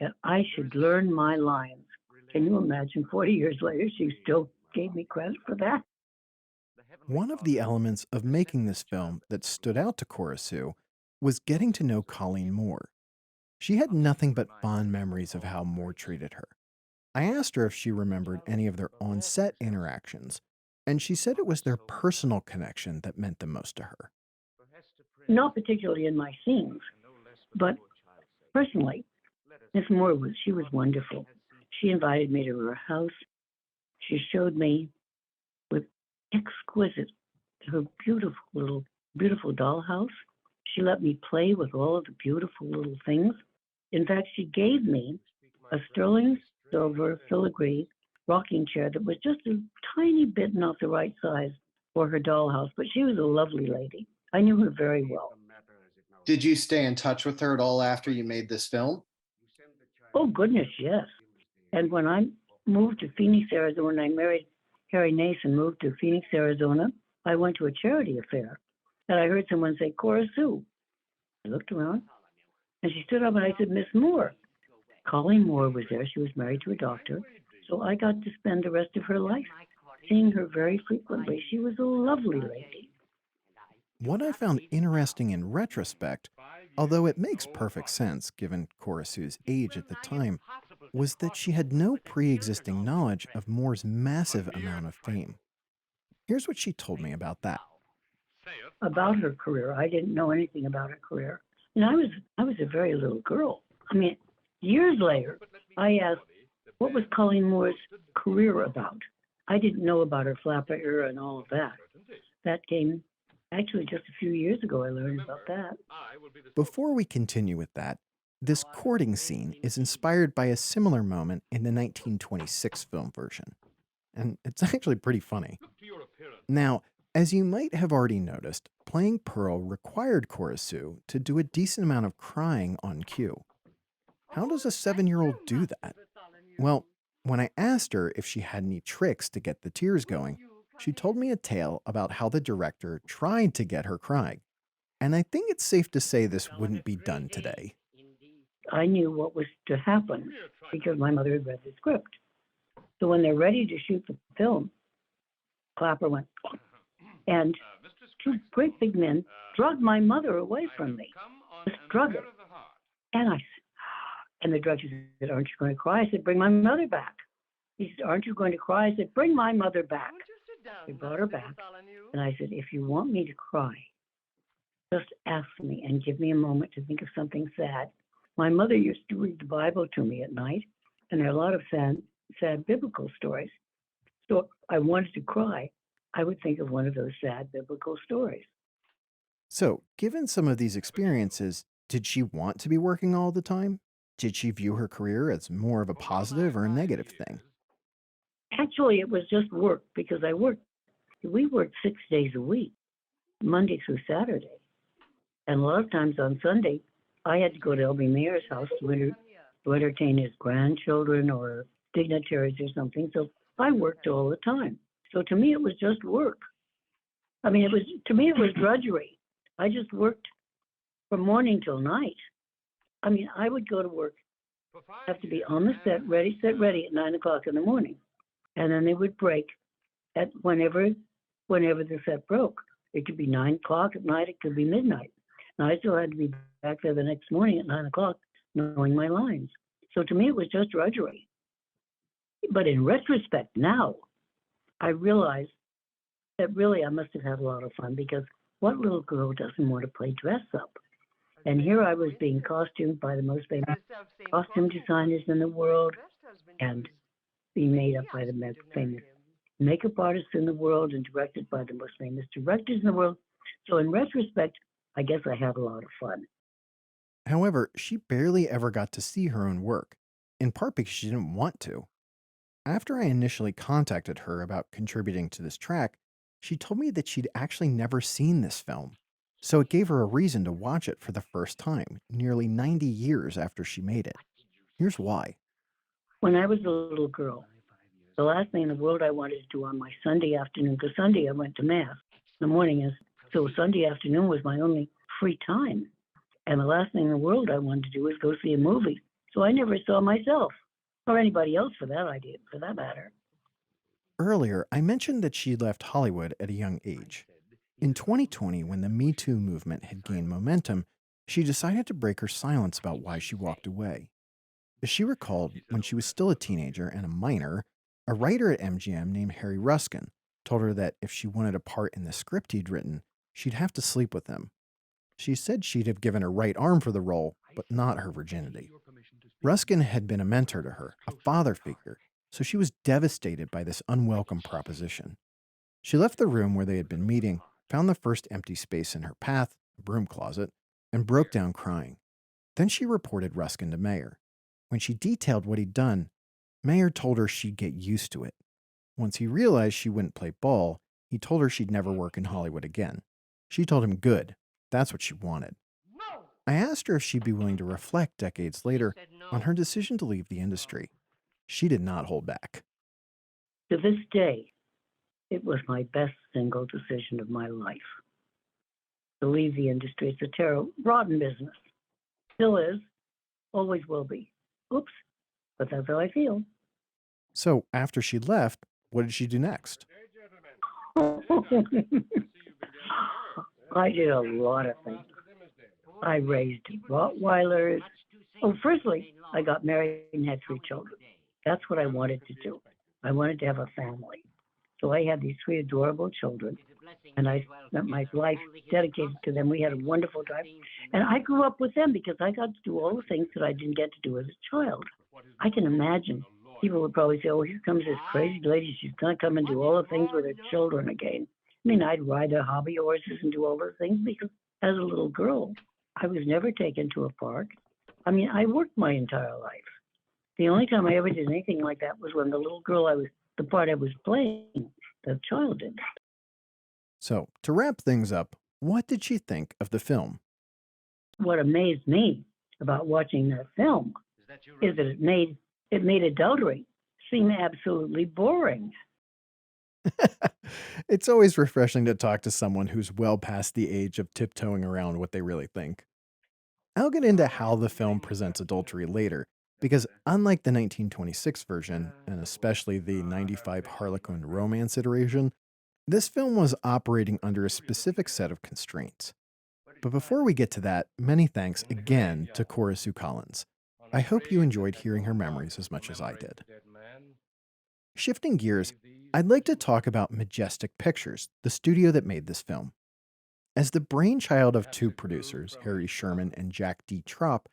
that I should learn my lines. Can you imagine 40 years later, she still gave me credit for that?
One of the elements of making this film that stood out to Cora Sue was getting to know Colleen Moore. She had nothing but fond memories of how Moore treated her. I asked her if she remembered any of their on-set interactions, and she said it was their personal connection that meant the most to her.
Not particularly in my scenes, but personally, Miss Moore was wonderful. She invited me to her house. She showed me with exquisite, her beautiful dollhouse. She let me play with all of the beautiful little things. In fact, she gave me a sterling silver filigree rocking chair that was just a tiny bit not the right size for her dollhouse, but she was a lovely lady. I knew her very well.
Did you stay in touch with her at all after you made this film?
Oh, goodness, yes. And when moved to Phoenix, Arizona. I married Harry Nason, moved to Phoenix, Arizona. I went to a charity affair, and I heard someone say, Cora Sue. I looked around, and she stood up, and I said, Miss Moore. Colleen Moore was there. She was married to a doctor, so I got to spend the rest of her life seeing her very frequently. She was a lovely lady.
What I found interesting in retrospect, although it makes perfect sense given Cora Sue's age at the time, was that she had no pre-existing knowledge of Moore's massive amount of fame. Here's what she told me about that.
About her career, I didn't know anything about her career. And I was a very little girl. I mean, years later, I asked, what was Colleen Moore's career about? I didn't know about her flapper era and all of that. That came actually just a few years ago. I learned about that.
Before we continue with that, this courting scene is inspired by a similar moment in the 1926 film version. And it's actually pretty funny. Now, as you might have already noticed, playing Pearl required Cora Sue to do a decent amount of crying on cue. How does a 7-year-old do that? Well, when I asked her if she had any tricks to get the tears going, she told me a tale about how the director tried to get her crying. And I think it's safe to say this wouldn't be done today.
I knew what was to happen because my mother had read the script. So when they're ready to shoot the film, Clapper went, and two great big men drugged my mother away from me. Just drug her. And the director said, aren't you going to cry? I said, bring my mother back. He said, aren't you going to cry? I said, bring my mother back. They brought her back. And I said, if you want me to cry, just ask me and give me a moment to think of something sad. My mother used to read the Bible to me at night, and there are a lot of sad biblical stories. So I wanted to cry. I would think of one of those sad biblical stories.
So, given some of these experiences, did she want to be working all the time? Did she view her career as more of a positive or a negative thing?
Actually, it was just work because we worked 6 days a week, Monday through Saturday. And a lot of times on Sunday, I had to go to L.B. Mayer's house to entertain his grandchildren or dignitaries or something. So I worked all the time. So to me, it was just work. I mean, to me, it was drudgery. I just worked from morning till night. I mean, I would go to work, have to be on the set ready at 9 o'clock in the morning. And then they would break at whenever the set broke. It could be 9 o'clock at night, it could be midnight. And I still had to be back there the next morning at 9 o'clock knowing my lines. So to me, it was just drudgery. But in retrospect now, I realize that really I must have had a lot of fun because what little girl doesn't want to play dress up? And here I was being costumed by the most famous costume designers in the world and being made up by the most famous makeup artists in the world and directed by the most famous directors in the world. So in retrospect, I guess I had a lot of fun.
However, she barely ever got to see her own work, in part because she didn't want to. After I initially contacted her about contributing to this track, she told me that she'd actually never seen this film, so it gave her a reason to watch it for the first time, nearly 90 years after she made it. Here's why.
When I was a little girl, the last thing in the world I wanted to do on my Sunday afternoon, because Sunday I went to Mass in the morning, so Sunday afternoon was my only free time. And the last thing in the world I wanted to do was go see a movie. So I never saw myself, or anybody else for that matter.
Earlier, I mentioned that she left Hollywood at a young age. In 2020, when the Me Too movement had gained momentum, she decided to break her silence about why she walked away. As she recalled, when she was still a teenager and a minor, a writer at MGM named Harry Ruskin told her that if she wanted a part in the script he'd written, she'd have to sleep with him. She said she'd have given her right arm for the role, but not her virginity. Ruskin had been a mentor to her, a father figure, so she was devastated by this unwelcome proposition. She left the room where they had been meeting, found the first empty space in her path, a broom closet, and broke down crying. Then she reported Ruskin to Mayer. When she detailed what he'd done, Mayer told her she'd get used to it. Once he realized she wouldn't play ball, he told her she'd never work in Hollywood again. She told him good. That's what she wanted. I asked her if she'd be willing to reflect decades later on her decision to leave the industry. she did not hold back.
To this day, it was my best single decision of my life. To leave the industry, it's a terrible, rotten business. Still is, always will be. Oops, but that's how I feel.
So after she left, what did she do next?
I did a lot of things. I raised Rottweilers. Oh, firstly, I got married and had 3 children. That's what I wanted to do. I wanted to have a family. So I had these 3 adorable children, and I spent my life dedicated to them. We had a wonderful time. And I grew up with them because I got to do all the things that I didn't get to do as a child. I can imagine people would probably say, oh, here comes this crazy lady. She's going to come and do all the things with her children again. I mean, I'd ride their hobby horses and do all those things because as a little girl, I was never taken to a park. I mean, I worked my entire life. The only time I ever did anything like that was when the little girl the part I was playing, the child did.
So, to wrap things up, what did she think of the film?
What amazed me about watching that film is that it made adultery seem absolutely boring.
It's always refreshing to talk to someone who's well past the age of tiptoeing around what they really think. I'll get into how the film presents adultery later, because unlike the 1926 version, and especially the 95 Harlequin romance iteration, this film was operating under a specific set of constraints. But before we get to that, many thanks again to Cora Sue Collins. I hope you enjoyed hearing her memories as much as I did. Shifting gears, I'd like to talk about Majestic Pictures, the studio that made this film. As the brainchild of 2 producers, Harry Sherman and Jack D. Tropp,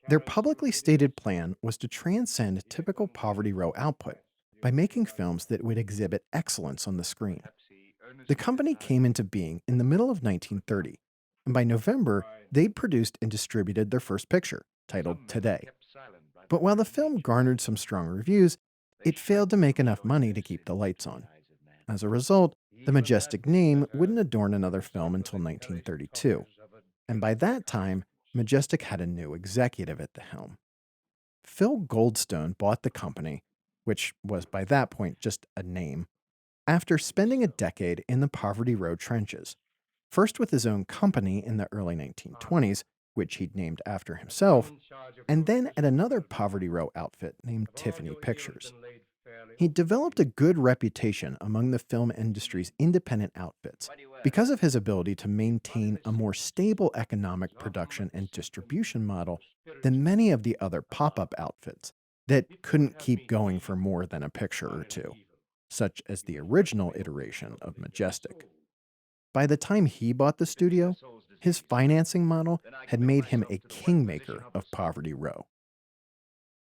their publicly stated plan was to transcend typical Poverty Row output by making films that would exhibit excellence on the screen. The company came into being in the middle of 1930, and by November, they'd produced and distributed their first picture, titled Today. But while the film garnered some strong reviews, it failed to make enough money to keep the lights on. As a result, the Majestic name wouldn't adorn another film until 1932. And by that time, Majestic had a new executive at the helm. Phil Goldstone bought the company, which was by that point just a name, after spending a decade in the Poverty Row trenches, first with his own company in the early 1920s, which he'd named after himself, and then at another Poverty Row outfit named Tiffany Pictures. He developed a good reputation among the film industry's independent outfits because of his ability to maintain a more stable economic production and distribution model than many of the other pop-up outfits that couldn't keep going for more than a picture or 2, such as the original iteration of Majestic. By the time he bought the studio, his financing model had made him a kingmaker of Poverty Row.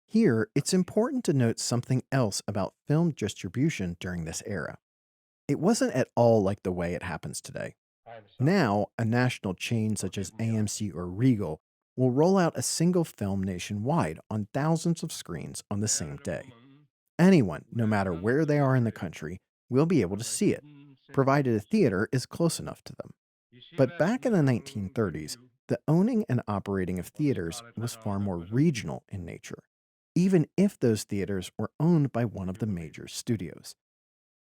Here, it's important to note something else about film distribution during this era. It wasn't at all like the way it happens today. Now, a national chain such as AMC or Regal will roll out a single film nationwide on thousands of screens on the same day. Anyone, no matter where they are in the country, will be able to see it, provided a theater is close enough to them. But back in the 1930s, the owning and operating of theaters was far more regional in nature, even if those theaters were owned by one of the major studios.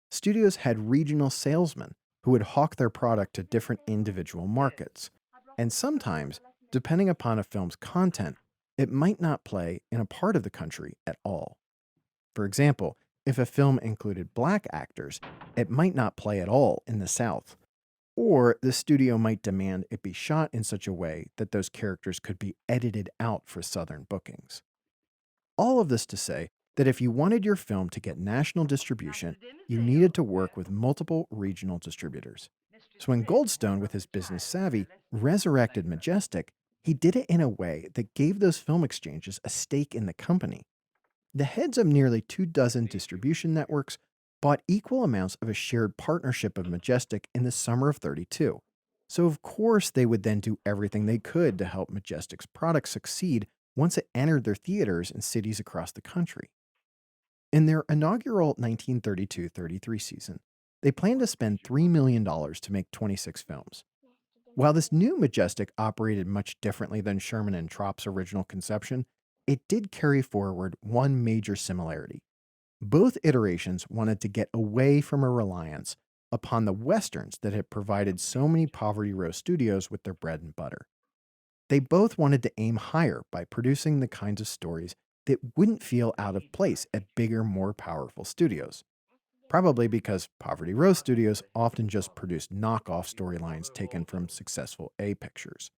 Studios had regional salesmen who would hawk their product to different individual markets, and sometimes, depending upon a film's content, it might not play in a part of the country at all. For example, if a film included black actors, it might not play at all in the South. Or the studio might demand it be shot in such a way that those characters could be edited out for Southern bookings. All of this to say that if you wanted your film to get national distribution, you needed to work with multiple regional distributors. So when Goldstone, with his business savvy, resurrected Majestic, he did it in a way that gave those film exchanges a stake in the company. The heads of nearly 24 distribution networks bought equal amounts of a shared partnership of Majestic in the summer of '32. So of course they would then do everything they could to help Majestic's product succeed once it entered their theaters in cities across the country. In their inaugural 1932-33 season, they planned to spend $3 million to make 26 films. While this new Majestic operated much differently than Sherman and Tropp's original conception, it did carry forward one major similarity, Both iterations wanted to get away from a reliance upon the westerns that had provided so many Poverty Row studios with their bread and butter. They both wanted to aim higher by producing the kinds of stories that wouldn't feel out of place at bigger, more powerful studios. Probably because Poverty Row studios often just produced knockoff storylines taken from successful A pictures.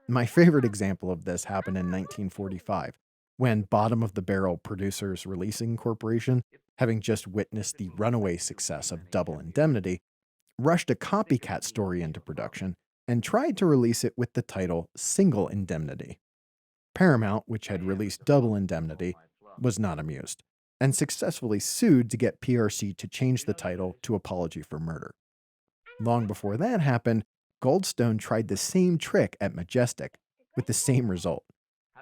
My favorite example of this happened in 1945, when Bottom of the Barrel Producers Releasing Corporation, having just witnessed the runaway success of Double Indemnity, rushed a copycat story into production and tried to release it with the title Single Indemnity. Paramount, which had released Double Indemnity, was not amused, and successfully sued to get PRC to change the title to Apology for Murder. Long before that happened, Goldstone tried the same trick at Majestic, with the same result.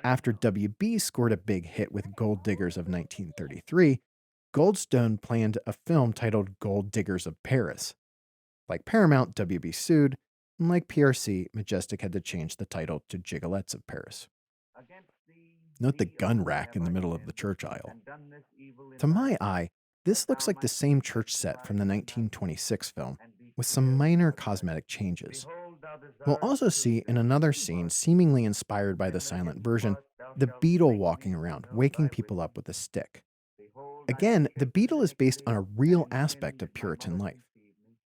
After WB scored a big hit with Gold Diggers of 1933, Goldstone planned a film titled Gold Diggers of Paris. Like Paramount, WB sued, and like PRC, Majestic had to change the title to Gigolettes of Paris. Note the gun rack in the middle of the church aisle. To my eye, this looks like the same church set from the 1926 film, with some minor cosmetic changes. We'll also see in another scene, seemingly inspired by the silent version, the beetle walking around, waking people up with a stick. Again, the beetle is based on a real aspect of Puritan life.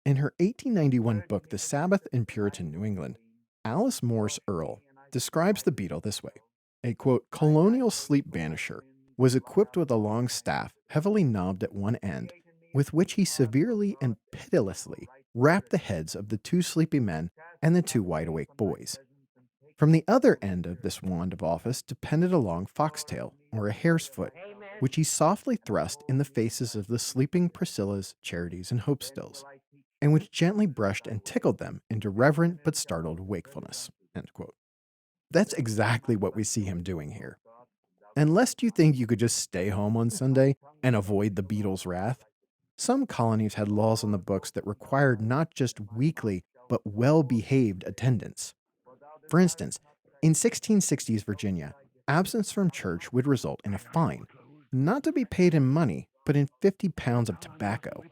In her 1891 book, The Sabbath in Puritan New England, Alice Morse Earle describes the beetle this way. A, quote, colonial sleep banisher was equipped with a long staff, heavily knobbed at one end, with which he severely and pitilessly rapped the heads of the two sleepy men and the two wide-awake boys. From the other end of this wand of office depended a long foxtail, or a hare's foot, which he softly thrust in the faces of the sleeping Priscillas, Charities, and Hopestills, and which gently brushed and tickled them into reverent but startled wakefulness. End quote. That's exactly what we see him doing here. And lest you think you could just stay home on Sunday and avoid the beetle's wrath, some colonies had laws on the books that required not just weekly, but well-behaved attendance. For instance, in 1660s Virginia, absence from church would result in a fine, not to be paid in money, but in 50 pounds of tobacco.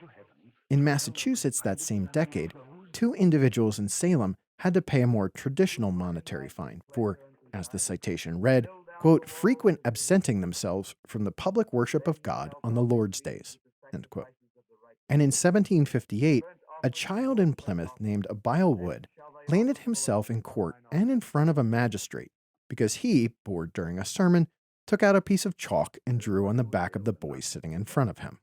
In Massachusetts that same decade, two individuals in Salem had to pay a more traditional monetary fine for, as the citation read, quote, frequent absenting themselves from the public worship of God on the Lord's days, end quote. And in 1758, a child in Plymouth named Abiel Wood landed himself in court and in front of a magistrate because he, bored during a sermon, took out a piece of chalk and drew on the back of the boy sitting in front of him.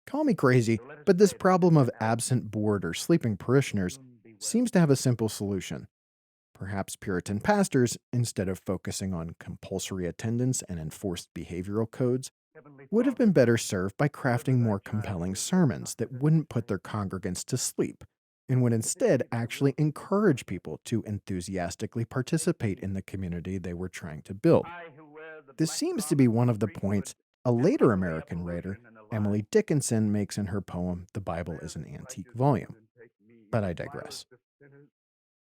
Call me crazy, but this problem of absent, bored, or sleeping parishioners seems to have a simple solution. Perhaps Puritan pastors, instead of focusing on compulsory attendance and enforced behavioral codes, would have been better served by crafting more compelling sermons that wouldn't put their congregants to sleep and would instead actually encourage people to enthusiastically participate in the community they were trying to build. This seems to be one of the points a later American writer, Emily Dickinson, makes in her poem, The Bible is an Antique Volume. But I digress.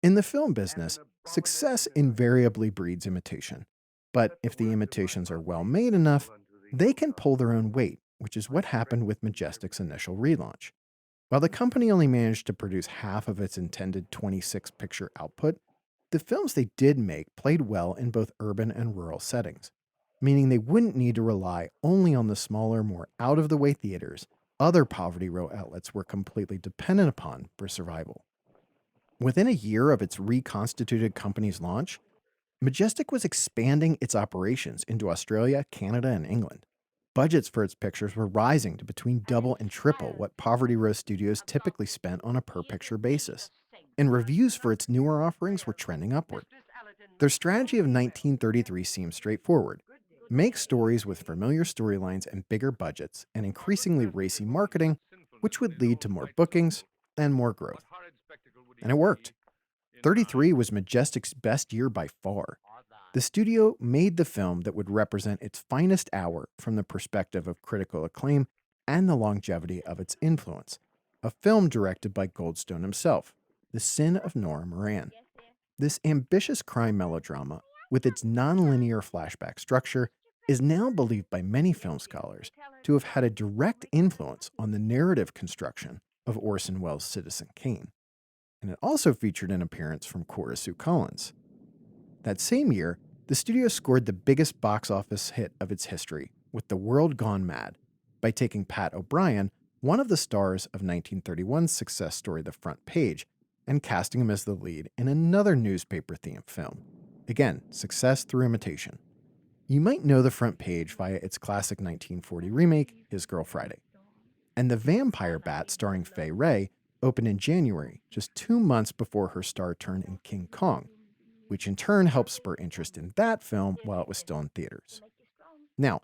In the film business, success invariably breeds imitation. But if the imitations are well made enough, they can pull their own weight, which is what happened with Majestic's initial relaunch. While the company only managed to produce half of its intended 26-picture output, the films they did make played well in both urban and rural settings, meaning they wouldn't need to rely only on the smaller, more out-of-the-way theaters other Poverty Row outlets were completely dependent upon for survival. Within a year of its reconstituted company's launch, Majestic was expanding its operations into Australia, Canada, and England. Budgets for its pictures were rising to between double and triple what Poverty Row Studios typically spent on a per-picture basis, and reviews for its newer offerings were trending upward. Their strategy of 1933 seemed straightforward. Make stories with familiar storylines and bigger budgets and increasingly racy marketing, which would lead to more bookings and more growth. And it worked. 33 was Majestic's best year by far. The studio made the film that would represent its finest hour from the perspective of critical acclaim and the longevity of its influence. A film directed by Goldstone himself, The Sin of Nora Moran. This ambitious crime melodrama, with its non-linear flashback structure, is now believed by many film scholars to have had a direct influence on the narrative construction of Orson Welles' Citizen Kane. And it also featured an appearance from Cora Sue Collins. That same year, the studio scored the biggest box office hit of its history with The World Gone Mad by taking Pat O'Brien, one of the stars of 1931's success story The Front Page, and casting him as the lead in another newspaper-themed film. Again, success through imitation. You might know The Front Page via its classic 1940 remake, His Girl Friday. And The Vampire Bat, starring Fay Wray, opened in January, just 2 months before her star turn in King Kong, which in turn helped spur interest in that film while it was still in theaters. Now,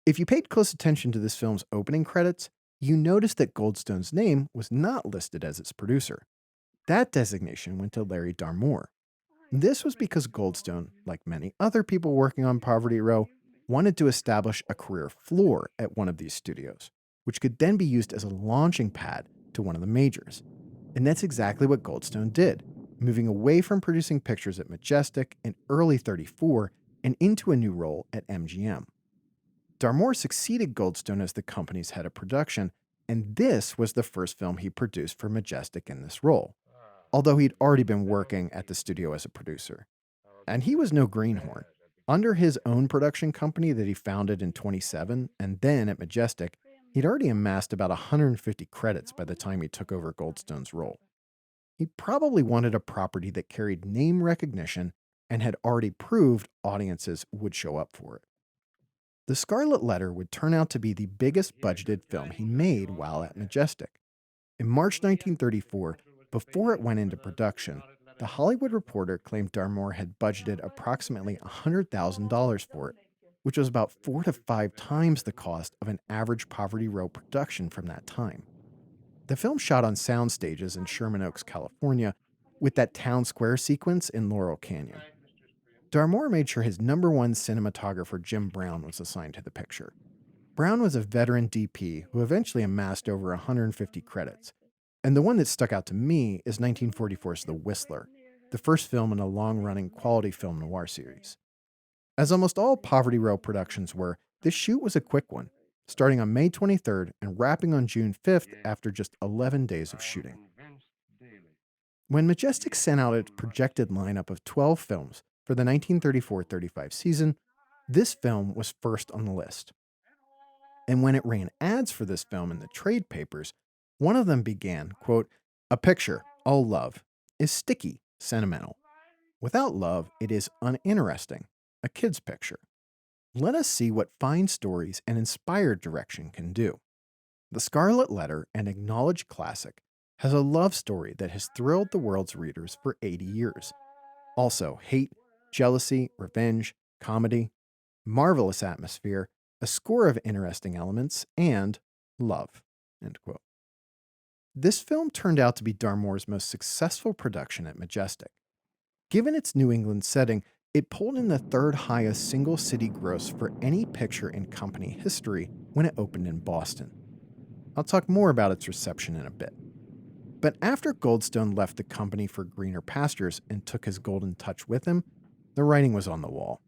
if you paid close attention to this film's opening credits, you noticed that Goldstone's name was not listed as its producer. That designation went to Larry Darmour. This was because Goldstone, like many other people working on Poverty Row, wanted to establish a career floor at one of these studios, which could then be used as a launching pad to one of the majors. And that's exactly what Goldstone did, moving away from producing pictures at Majestic in early '34 and into a new role at MGM. Darmour succeeded Goldstone as the company's head of production, and this was the first film he produced for Majestic in this role, although he'd already been working at the studio as a producer. And he was no greenhorn. Under his own production company that he founded in '27 and then at Majestic, he'd already amassed about 150 credits by the time he took over Goldstone's role. He probably wanted a property that carried name recognition and had already proved audiences would show up for it. The Scarlet Letter would turn out to be the biggest budgeted film he made while at Majestic. In March 1934, before it went into production, The Hollywood Reporter claimed Darmour had budgeted approximately $100,000 for it, which was about 4 to 5 times the cost of an average Poverty Row production from that time. The film shot on sound stages in Sherman Oaks, California, with that town square sequence in Laurel Canyon. Darmour made sure his #1 cinematographer Jim Brown was assigned to the picture. Brown was a veteran DP who eventually amassed over 150 credits, and the one that stuck out to me is 1944's The Whistler, the first film in a long-running quality film noir series. As almost all Poverty Row productions were, this shoot was a quick one, starting on May 23rd and wrapping on June 5th after just 11 days of shooting. When Majestic sent out its projected lineup of 12 films for the 1934-35 season, this film was first on the list. And when it ran ads for this film in the trade papers, one of them began, quote, "A picture, all love, is sticky, sentimental. Without love, it is uninteresting, a kid's picture. Let us see what fine stories and inspired direction can do." The Scarlet Letter, an acknowledged classic, has a love story that has thrilled the world's readers for 80 years. Also, hate, jealousy, revenge, comedy, marvelous atmosphere, a score of interesting elements, and love. End quote. This film turned out to be Darmour's most successful production at Majestic. Given its New England setting, it pulled in the third highest single city gross for any picture in company history when it opened in Boston. I'll talk more about its reception in a bit. But after Goldstone left the company for greener pastures and took his golden touch with him, the writing was on the wall.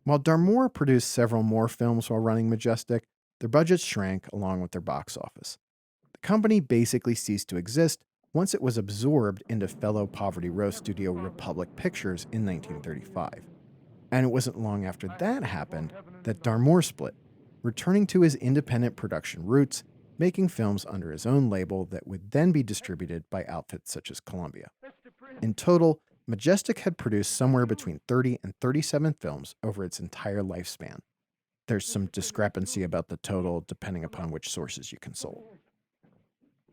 While Darmour produced several more films while running Majestic, their budgets shrank along with their box office. The company basically ceased to exist once it was absorbed into fellow Poverty Row studio Republic Pictures in 1935. And it wasn't long after that happened that Darmour split, returning to his independent production roots, making films under his own label that would then be distributed by outfits such as Columbia. In total, Majestic had produced somewhere between 30 and 37 films over its entire lifespan. There's some discrepancy about the total depending upon which sources you consult.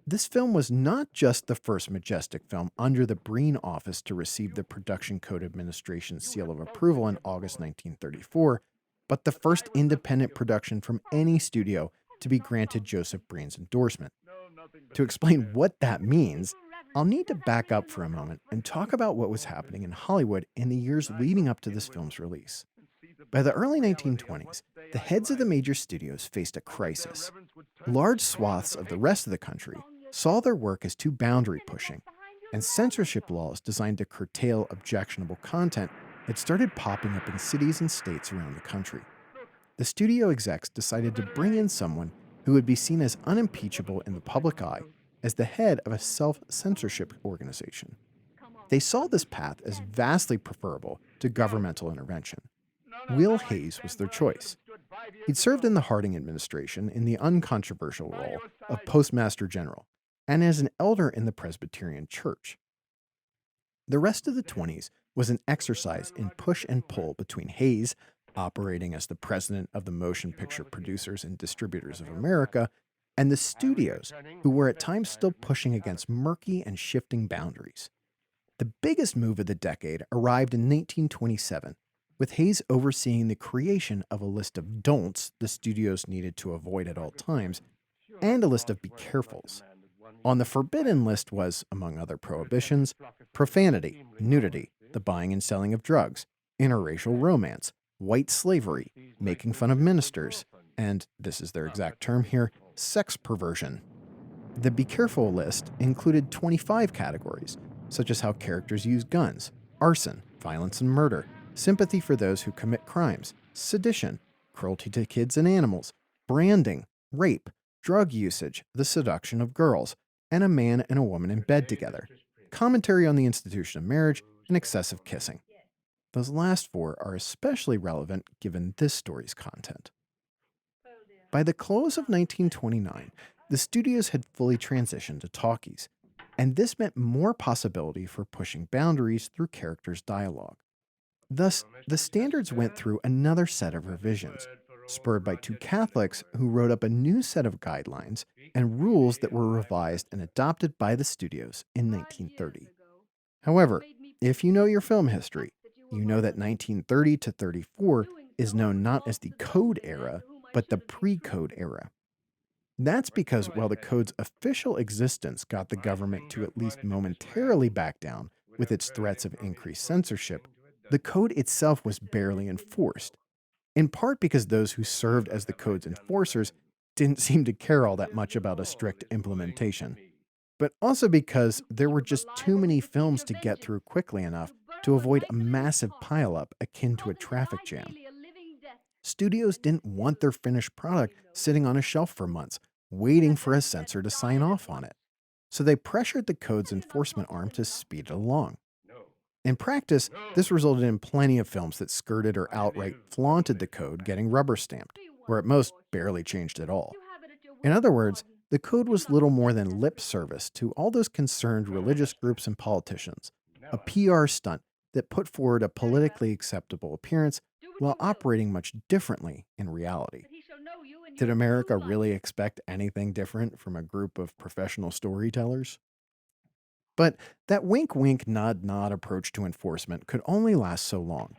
This film was not just the first Majestic film under the Breen office to receive the Production Code Administration's seal of approval in August 1934, but the first independent production from any studio to be granted Joseph Breen's endorsement. To explain what that means, I'll need to back up for a moment and talk about what was happening in Hollywood in the years leading up to this film's release. By the early 1920s, the heads of the major studios faced a crisis. Large swaths of the rest of the country saw their work as too boundary-pushing, and censorship laws designed to curtail objectionable content had started popping up in cities and states around the country. the studio execs decided to bring in someone who would be seen as unimpeachable in the public eye as the head of a self-censorship organization. They saw this path as vastly preferable to governmental intervention. Will Hayes was their choice. He'd served in the Harding administration in the uncontroversial role of Postmaster General and as an elder in the Presbyterian Church. The rest of the 20s was an exercise in push and pull between Hayes, operating as the president of the Motion Picture Producers and Distributors of America, and the studios, who were at times still pushing against murky and shifting boundaries. The biggest move of the decade arrived in 1927, with Hayes overseeing the creation of a list of don'ts the studios needed to avoid at all times, and a list of be carefuls. On the forbidden list was, among other prohibitions, profanity, nudity, the buying and selling of drugs, interracial romance, white slavery, making fun of ministers, and, this is their exact term here, sex perversion. The Be Careful list included 25 categories, such as how characters use guns, arson, violence and murder, sympathy for those who commit crimes, sedition, cruelty to kids and animals, branding, rape, drug usage, the seduction of girls, and a man and a woman in bed together, commentary on the institution of marriage, and excessive kissing. Those last four are especially relevant given this story's content. By the close of 1929, the studios had fully transitioned to talkies, and this meant more possibility for pushing boundaries through characters' dialogue. Thus, the standards went through another set of revisions, spurred by two Catholics who wrote up a new set of guidelines and rules that were revised and adopted by the studios in 1930. However, if you know your film history, you know that 1930 to 34 is known not as the Code era, but the pre-Code era. That's because while the Code's official existence got the government to at least momentarily back down with its threats of increased censorship, the Code itself was barely enforced, in part because those who served as the Code's enforcers didn't seem to care all that much about a strict implementation, but also because there were just too many films to get through quickly enough to avoid a massive pileup akin to a traffic jam. Studios didn't want their finished product sitting on a shelf for months, waiting for a censor to sign off on it, so they pressured the Code's enforcement arm to speed it along. In practice, this resulted in plenty of films that skirted or outright flaunted the Code getting rubber stamped, or at most barely changed at all. In other words, the Code was little more than lip service to all those concerned religious groups and politicians, a PR stunt that put forward a politically acceptable appearance while operating much differently in reality. Did America really expect anything different from a group of professional storytellers? But that wink-wink, nod-nod approach to enforcement could only last so long.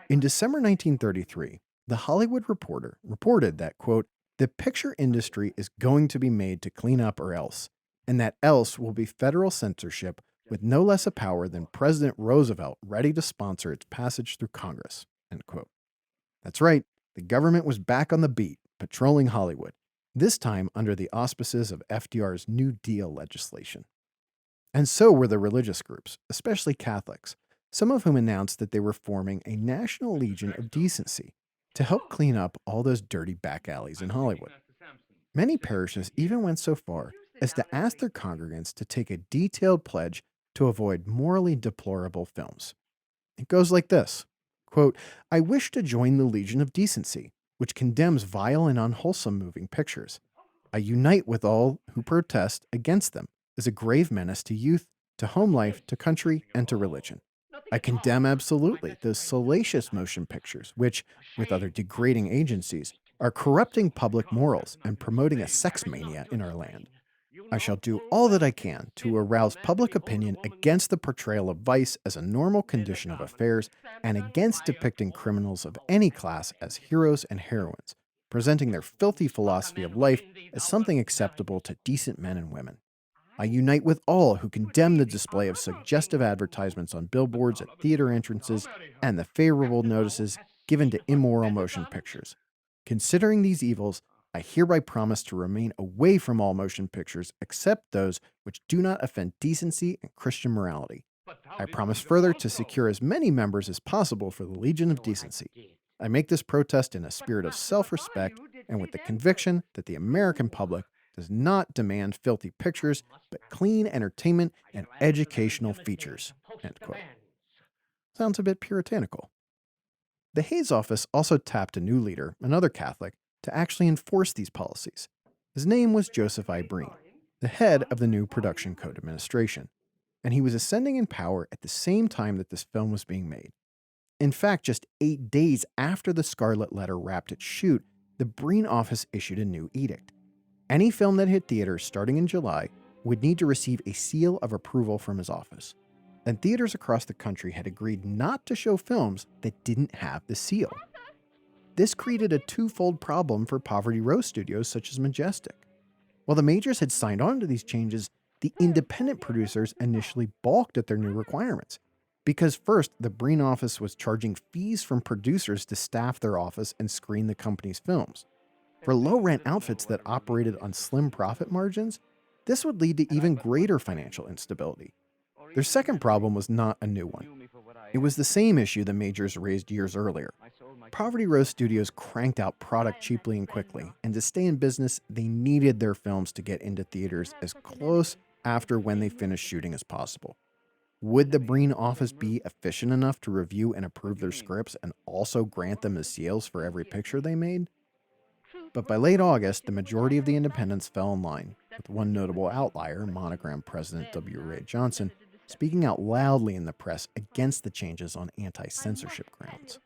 In December 1933, The Hollywood Reporter reported that, quote, "The picture industry is going to be made to clean up or else, and that else will be federal censorship with no less a power than President Roosevelt ready to sponsor its passage through Congress," end quote. That's right, the government was back on the beat, patrolling Hollywood, this time under the auspices of FDR's New Deal legislation. And so were the religious groups, especially Catholics, some of whom announced that they were forming a National Legion of Decency to help clean up all those dirty back alleys in Hollywood. Many parishes even went so far as to ask their congregants to take a detailed pledge to avoid morally deplorable films. It goes like this, quote, "I wish to join the Legion of Decency, which condemns vile and unwholesome moving pictures. I unite with all who protest against them as a grave menace to youth, to home life, to country, and to religion. I condemn absolutely those salacious motion pictures which, with other degrading agencies, are corrupting public morals and promoting a sex mania in our land. I shall do all that I can to arouse public opinion against the portrayal of vice as a normal condition of affairs and against depicting criminals of any class as heroes and heroines, presenting their filthy philosophy of life as something acceptable to decent men and women. I unite with all who condemn the display of suggestive advertisements on billboards at theater entrances and the favorable notices given to immoral motion pictures. Considering these evils, I hereby promise to remain away from all motion pictures except those which do not offend decency and Christian morality. I promise further to secure as many members as possible for the Legion of Decency. I make this protest in a spirit of self-respect and with the conviction that the American public does not demand filthy pictures, but clean entertainment and educational features." End quote. Sounds a bit puritanical. The Hayes office also tapped a new leader, another Catholic, to actually enforce these policies. His name was Joseph I. Breen, the head of the new Production Code Administration, and he was ascending in power at the same time that this film was being made. In fact, just 8 days after the Scarlet Letter wrapped its shoot, the Breen office issued a new edict. Any film that hit theaters starting in July would need to receive a seal of approval from his office. And theaters across the country had agreed not to show films that didn't have the seal. This created a twofold problem for Poverty Row studios such as Majestic. While the majors had signed on to these changes, the independent producers initially balked at their new requirements. Because first, the Breen office was charging fees from producers to staff their office and screen the company's films. For low-rent outfits that operated on slim profit margins, this would lead to even greater financial instability. Their second problem was not a new one. It was the same issue the majors raised years earlier. Poverty Row Studios cranked out product cheaply and quickly, and to stay in business, they needed their films to get into theaters as close after when they finished shooting as possible. Would the Breen office be efficient enough to review and approve their scripts and also grant them the seals for every picture they made? But by late August, the majority of the independents fell in line, with one notable outlier, Monogram President W. Ray Johnson, speaking out loudly in the press against the changes on anti-censorship grounds.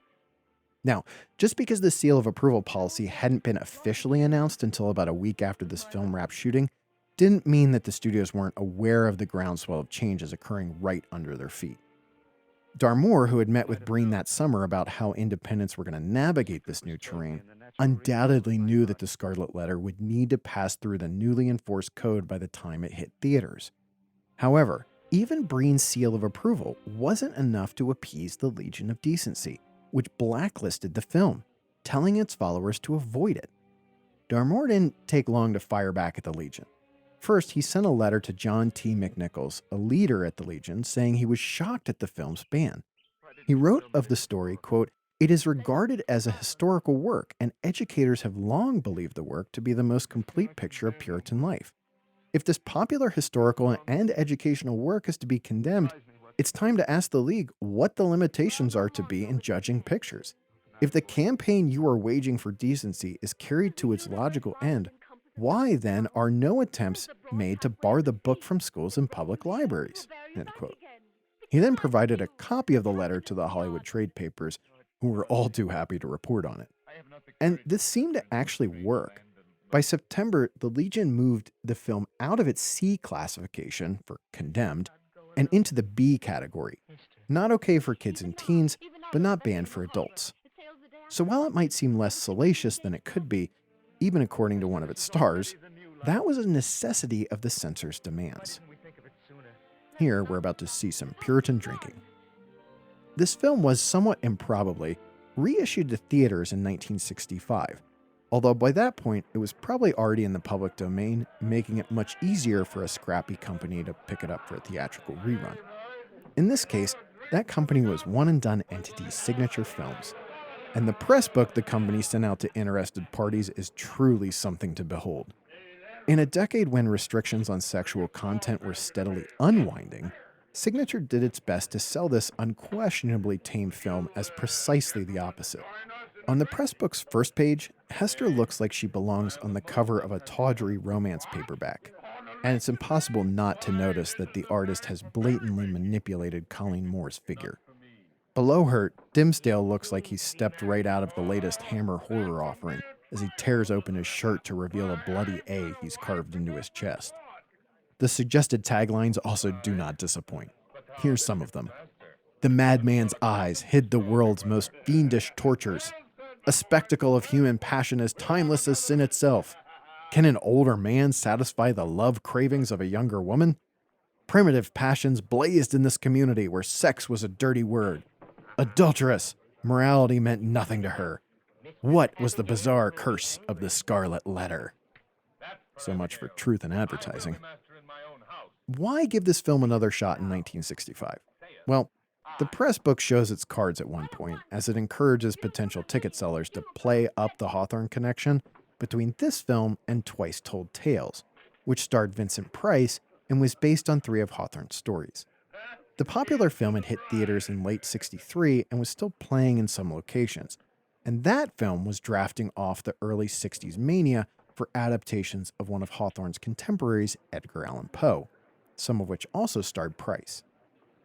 Now, just because the seal of approval policy hadn't been officially announced until about a week after this film wrapped shooting, didn't mean that the studios weren't aware of the groundswell of changes occurring right under their feet. Darmour, who had met with Breen that summer about how independents were going to navigate this new terrain, undoubtedly knew that the Scarlet Letter would need to pass through the newly enforced code by the time it hit theaters. However, even Breen's seal of approval wasn't enough to appease the Legion of Decency, which blacklisted the film, telling its followers to avoid it. Darmour didn't take long to fire back at the Legion. First, he sent a letter to John T. McNichols, a leader at the Legion, saying he was shocked at the film's ban. He wrote of the story, quote, "It is regarded as a historical work, and educators have long believed the work to be the most complete picture of Puritan life. If this popular historical and educational work is to be condemned, it's time to ask the League what the limitations are to be in judging pictures. If the campaign you are waging for decency is carried to its logical end, why then are no attempts made to bar the book from schools and public libraries?" End quote. He then provided a copy of the letter to the Hollywood trade papers, who were all too happy to report on it. And this seemed to actually work. By September, the Legion moved the film out of its C classification for condemned and into the B category. Not okay for kids and teens, but not banned for adults. So while it might seem less salacious than it could be, even according to one of its stars, that was a necessity of the censor's demands. Here, we're about to see some Puritan drinking. This film was somewhat improbably reissued to theaters in 1965, although by that point it was probably already in the public domain, making it much easier for a scrappy company to pick it up for a theatrical rerun. In this case, that company was One and Done Entity's Signature Films, and the press book the company sent out to interested parties is truly something to behold. In a decade when restrictions on sexual content were steadily unwinding, Signature did its best to sell this unquestionably tame film as precisely the opposite. On the press book's first page, Hester looks like she belongs on the cover of a tawdry romance paperback, and it's impossible not to notice that the artist has blatantly manipulated Colleen Moore's figure. Below her, Dimsdale looks like he's stepped right out of the latest Hammer horror offering as he tears open his shirt to reveal a bloody A he's carved into his chest. The suggested taglines also do not disappoint. Here's some of them. "The madman's eyes hid the world's most fiendish tortures. A spectacle of human passion as timeless as sin itself. Can an older man satisfy the love cravings of a younger woman? Primitive passions blazed in this community where sex was a dirty word. Adulteress, morality meant nothing to her. What was the bizarre curse of the Scarlet Letter?" So much for truth in advertising. Why give this film another shot in 1965? Well, The press book shows its cards at one point, as it encourages potential ticket sellers to play up the Hawthorne connection between this film and Twice Told Tales, which starred Vincent Price and was based on 3 of Hawthorne's stories. The popular film had hit theaters in late '63 and was still playing in some locations, and that film was drafting off the early '60s mania for adaptations of one of Hawthorne's contemporaries, Edgar Allan Poe, some of which also starred Price.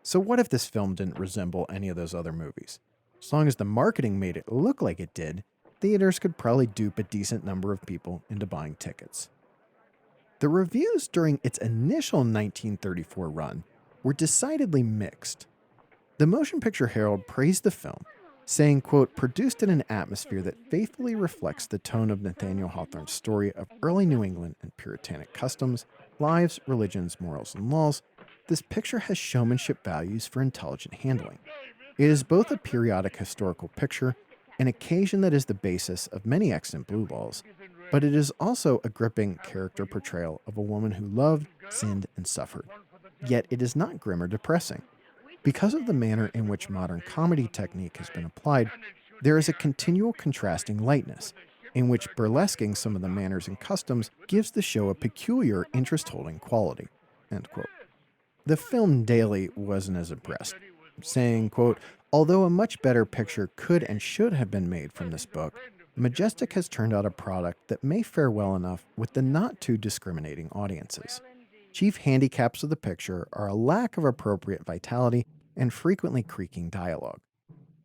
So what if this film didn't resemble any of those other movies? As long as the marketing made it look like it did, theaters could probably dupe a decent number of people into buying tickets. The reviews during its initial 1934 run were decidedly mixed. The Motion Picture Herald praised the film, saying, quote, produced in an atmosphere that faithfully reflects the tone of Nathaniel Hawthorne's story of early New England and Puritanic customs, lives, religions, morals, and laws, this picture has showmanship values for intelligent handling. It is both a periodic historical picture, an occasion that is the basis of many extant blue laws, but it is also a gripping character portrayal of a woman who loved, sinned, and suffered. Yet it is not grim or depressing. Because of the manner in which modern comedy technique has been applied, there is a continual contrasting lightness, in which burlesquing some of the manners and customs gives the show a peculiar interest-holding quality, end quote. The Film Daily wasn't as impressed, saying, quote, although a much better picture could and should have been made from this book, Majestic has turned out a product that may fare well enough with the not-too-discriminating audiences. Chief handicaps of the picture are a lack of appropriate vitality and frequently creaking dialogue.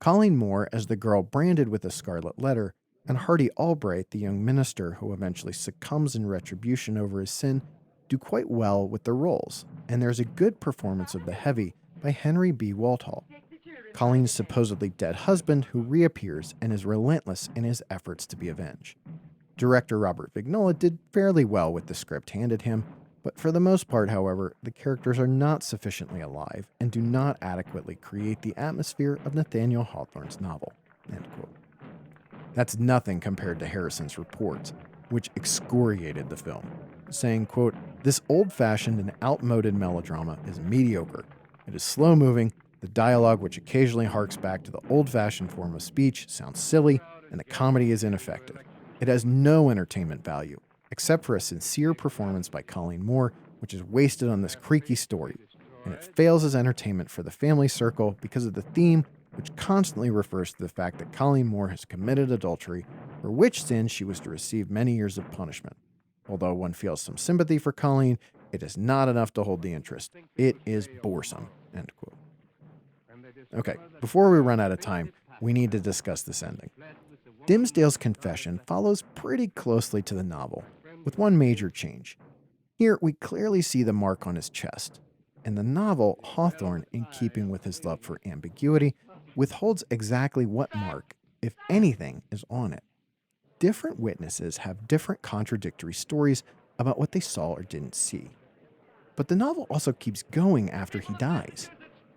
Colleen Moore as the girl branded with a scarlet letter, and Hardie Albright, the young minister who eventually succumbs in retribution over his sin, do quite well with their roles, and there's a good performance of the heavy by Henry B. Walthall, Colleen's supposedly dead husband who reappears and is relentless in his efforts to be avenged. Director Robert Vignola did fairly well with the script handed him, but for the most part, however, the characters are not sufficiently alive and do not adequately create the atmosphere of Nathaniel Hawthorne's novel, end quote. That's nothing compared to Harrison's reports, which excoriated the film, saying, quote, this old-fashioned and outmoded melodrama is mediocre. It is slow-moving, the dialogue, which occasionally harks back to the old-fashioned form of speech, sounds silly, and the comedy is ineffective. It has no entertainment value, except for a sincere performance by Colleen Moore, which is wasted on this creaky story, and it fails as entertainment for the family circle because of the theme, which constantly refers to the fact that Colleen Moore has committed adultery, for which sin she was to receive many years of punishment. Although one feels some sympathy for Colleen, it is not enough to hold the interest. It is boresome, end quote. Okay, before we run out of time, we need to discuss this ending. Dimmesdale's confession follows pretty closely to the novel, with one major change. Here, we clearly see the mark on his chest. In the novel, Hawthorne, in keeping with his love for ambiguity, withholds exactly what mark, if anything, is on it. Different witnesses have different contradictory stories about what they saw or didn't see. But the novel also keeps going after he dies.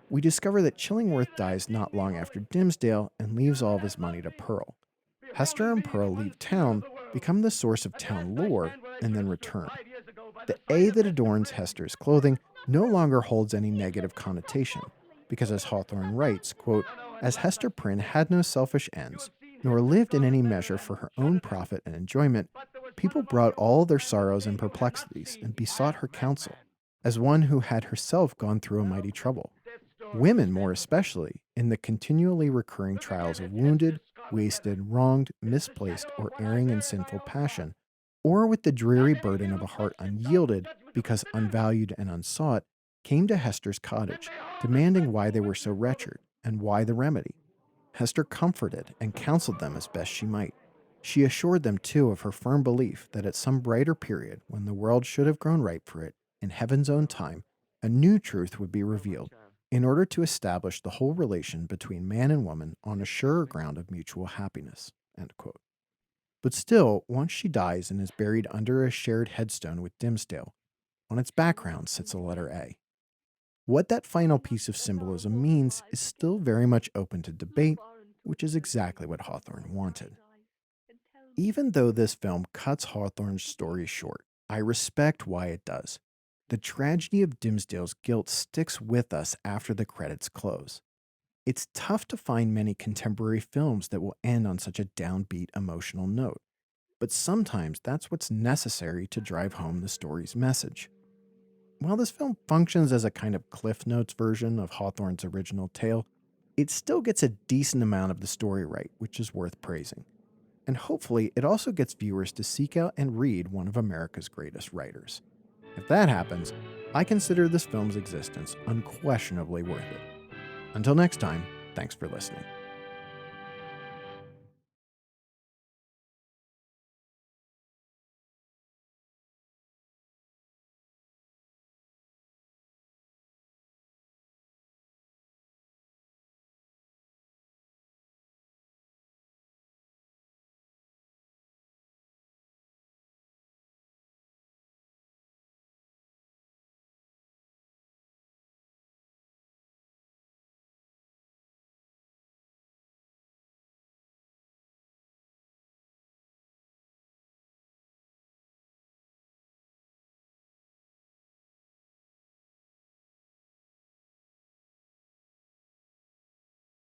We discover that Chillingworth dies not long after Dimmesdale and leaves all of his money to Pearl. Hester and Pearl leave town, become the source of town lore, and then return. The A that adorns Hester's clothing no longer holds any negative connotation, because as Hawthorne writes, quote, as Hester Prynne had no selfish ends, nor lived in any measure for her own profit and enjoyment, people brought all their sorrows and perplexities and besought her counsel, as one who had herself gone through a mighty trouble. Women, more especially, in the continually recurring trials of wounded, wasted, wronged, misplaced, or erring in sinful passion, or with the dreary burden of a heart unyielded because unvalued and unsought, came to Hester's cottage, demanding why they were so wretched and why the remedy. Hester comforted and counseled them as best she might. She assured them, too, of her firm belief that at some brighter period, when the world should have grown ripe for it, in heaven's own time, a new truth would be revealed, in order to establish the whole relation between man and woman on a surer ground of mutual happiness, end quote. But still, once she dies and is buried under a shared headstone with Dimmesdale, on its background sits a letter A. What that final piece of symbolism means is still very much open to debate, which is exactly what Hawthorne wanted. Even though this film cuts Hawthorne's story short, I respect why it does. The tragedy of Dimmesdale's guilt sticks with us after the credits close. It's tough to find many contemporary films that will end on such a downbeat emotional note, but sometimes that's what's necessary to drive home the story's message. While this film functions as a kind of Cliff Notes version of Hawthorne's original tale, it still gets a decent amount of the story right, which is worth praising. And hopefully, it also gets viewers to seek out and read one of America's greatest writers. If that happens, I consider this film's existence unquestionably worth it. Until next time, thanks for listening.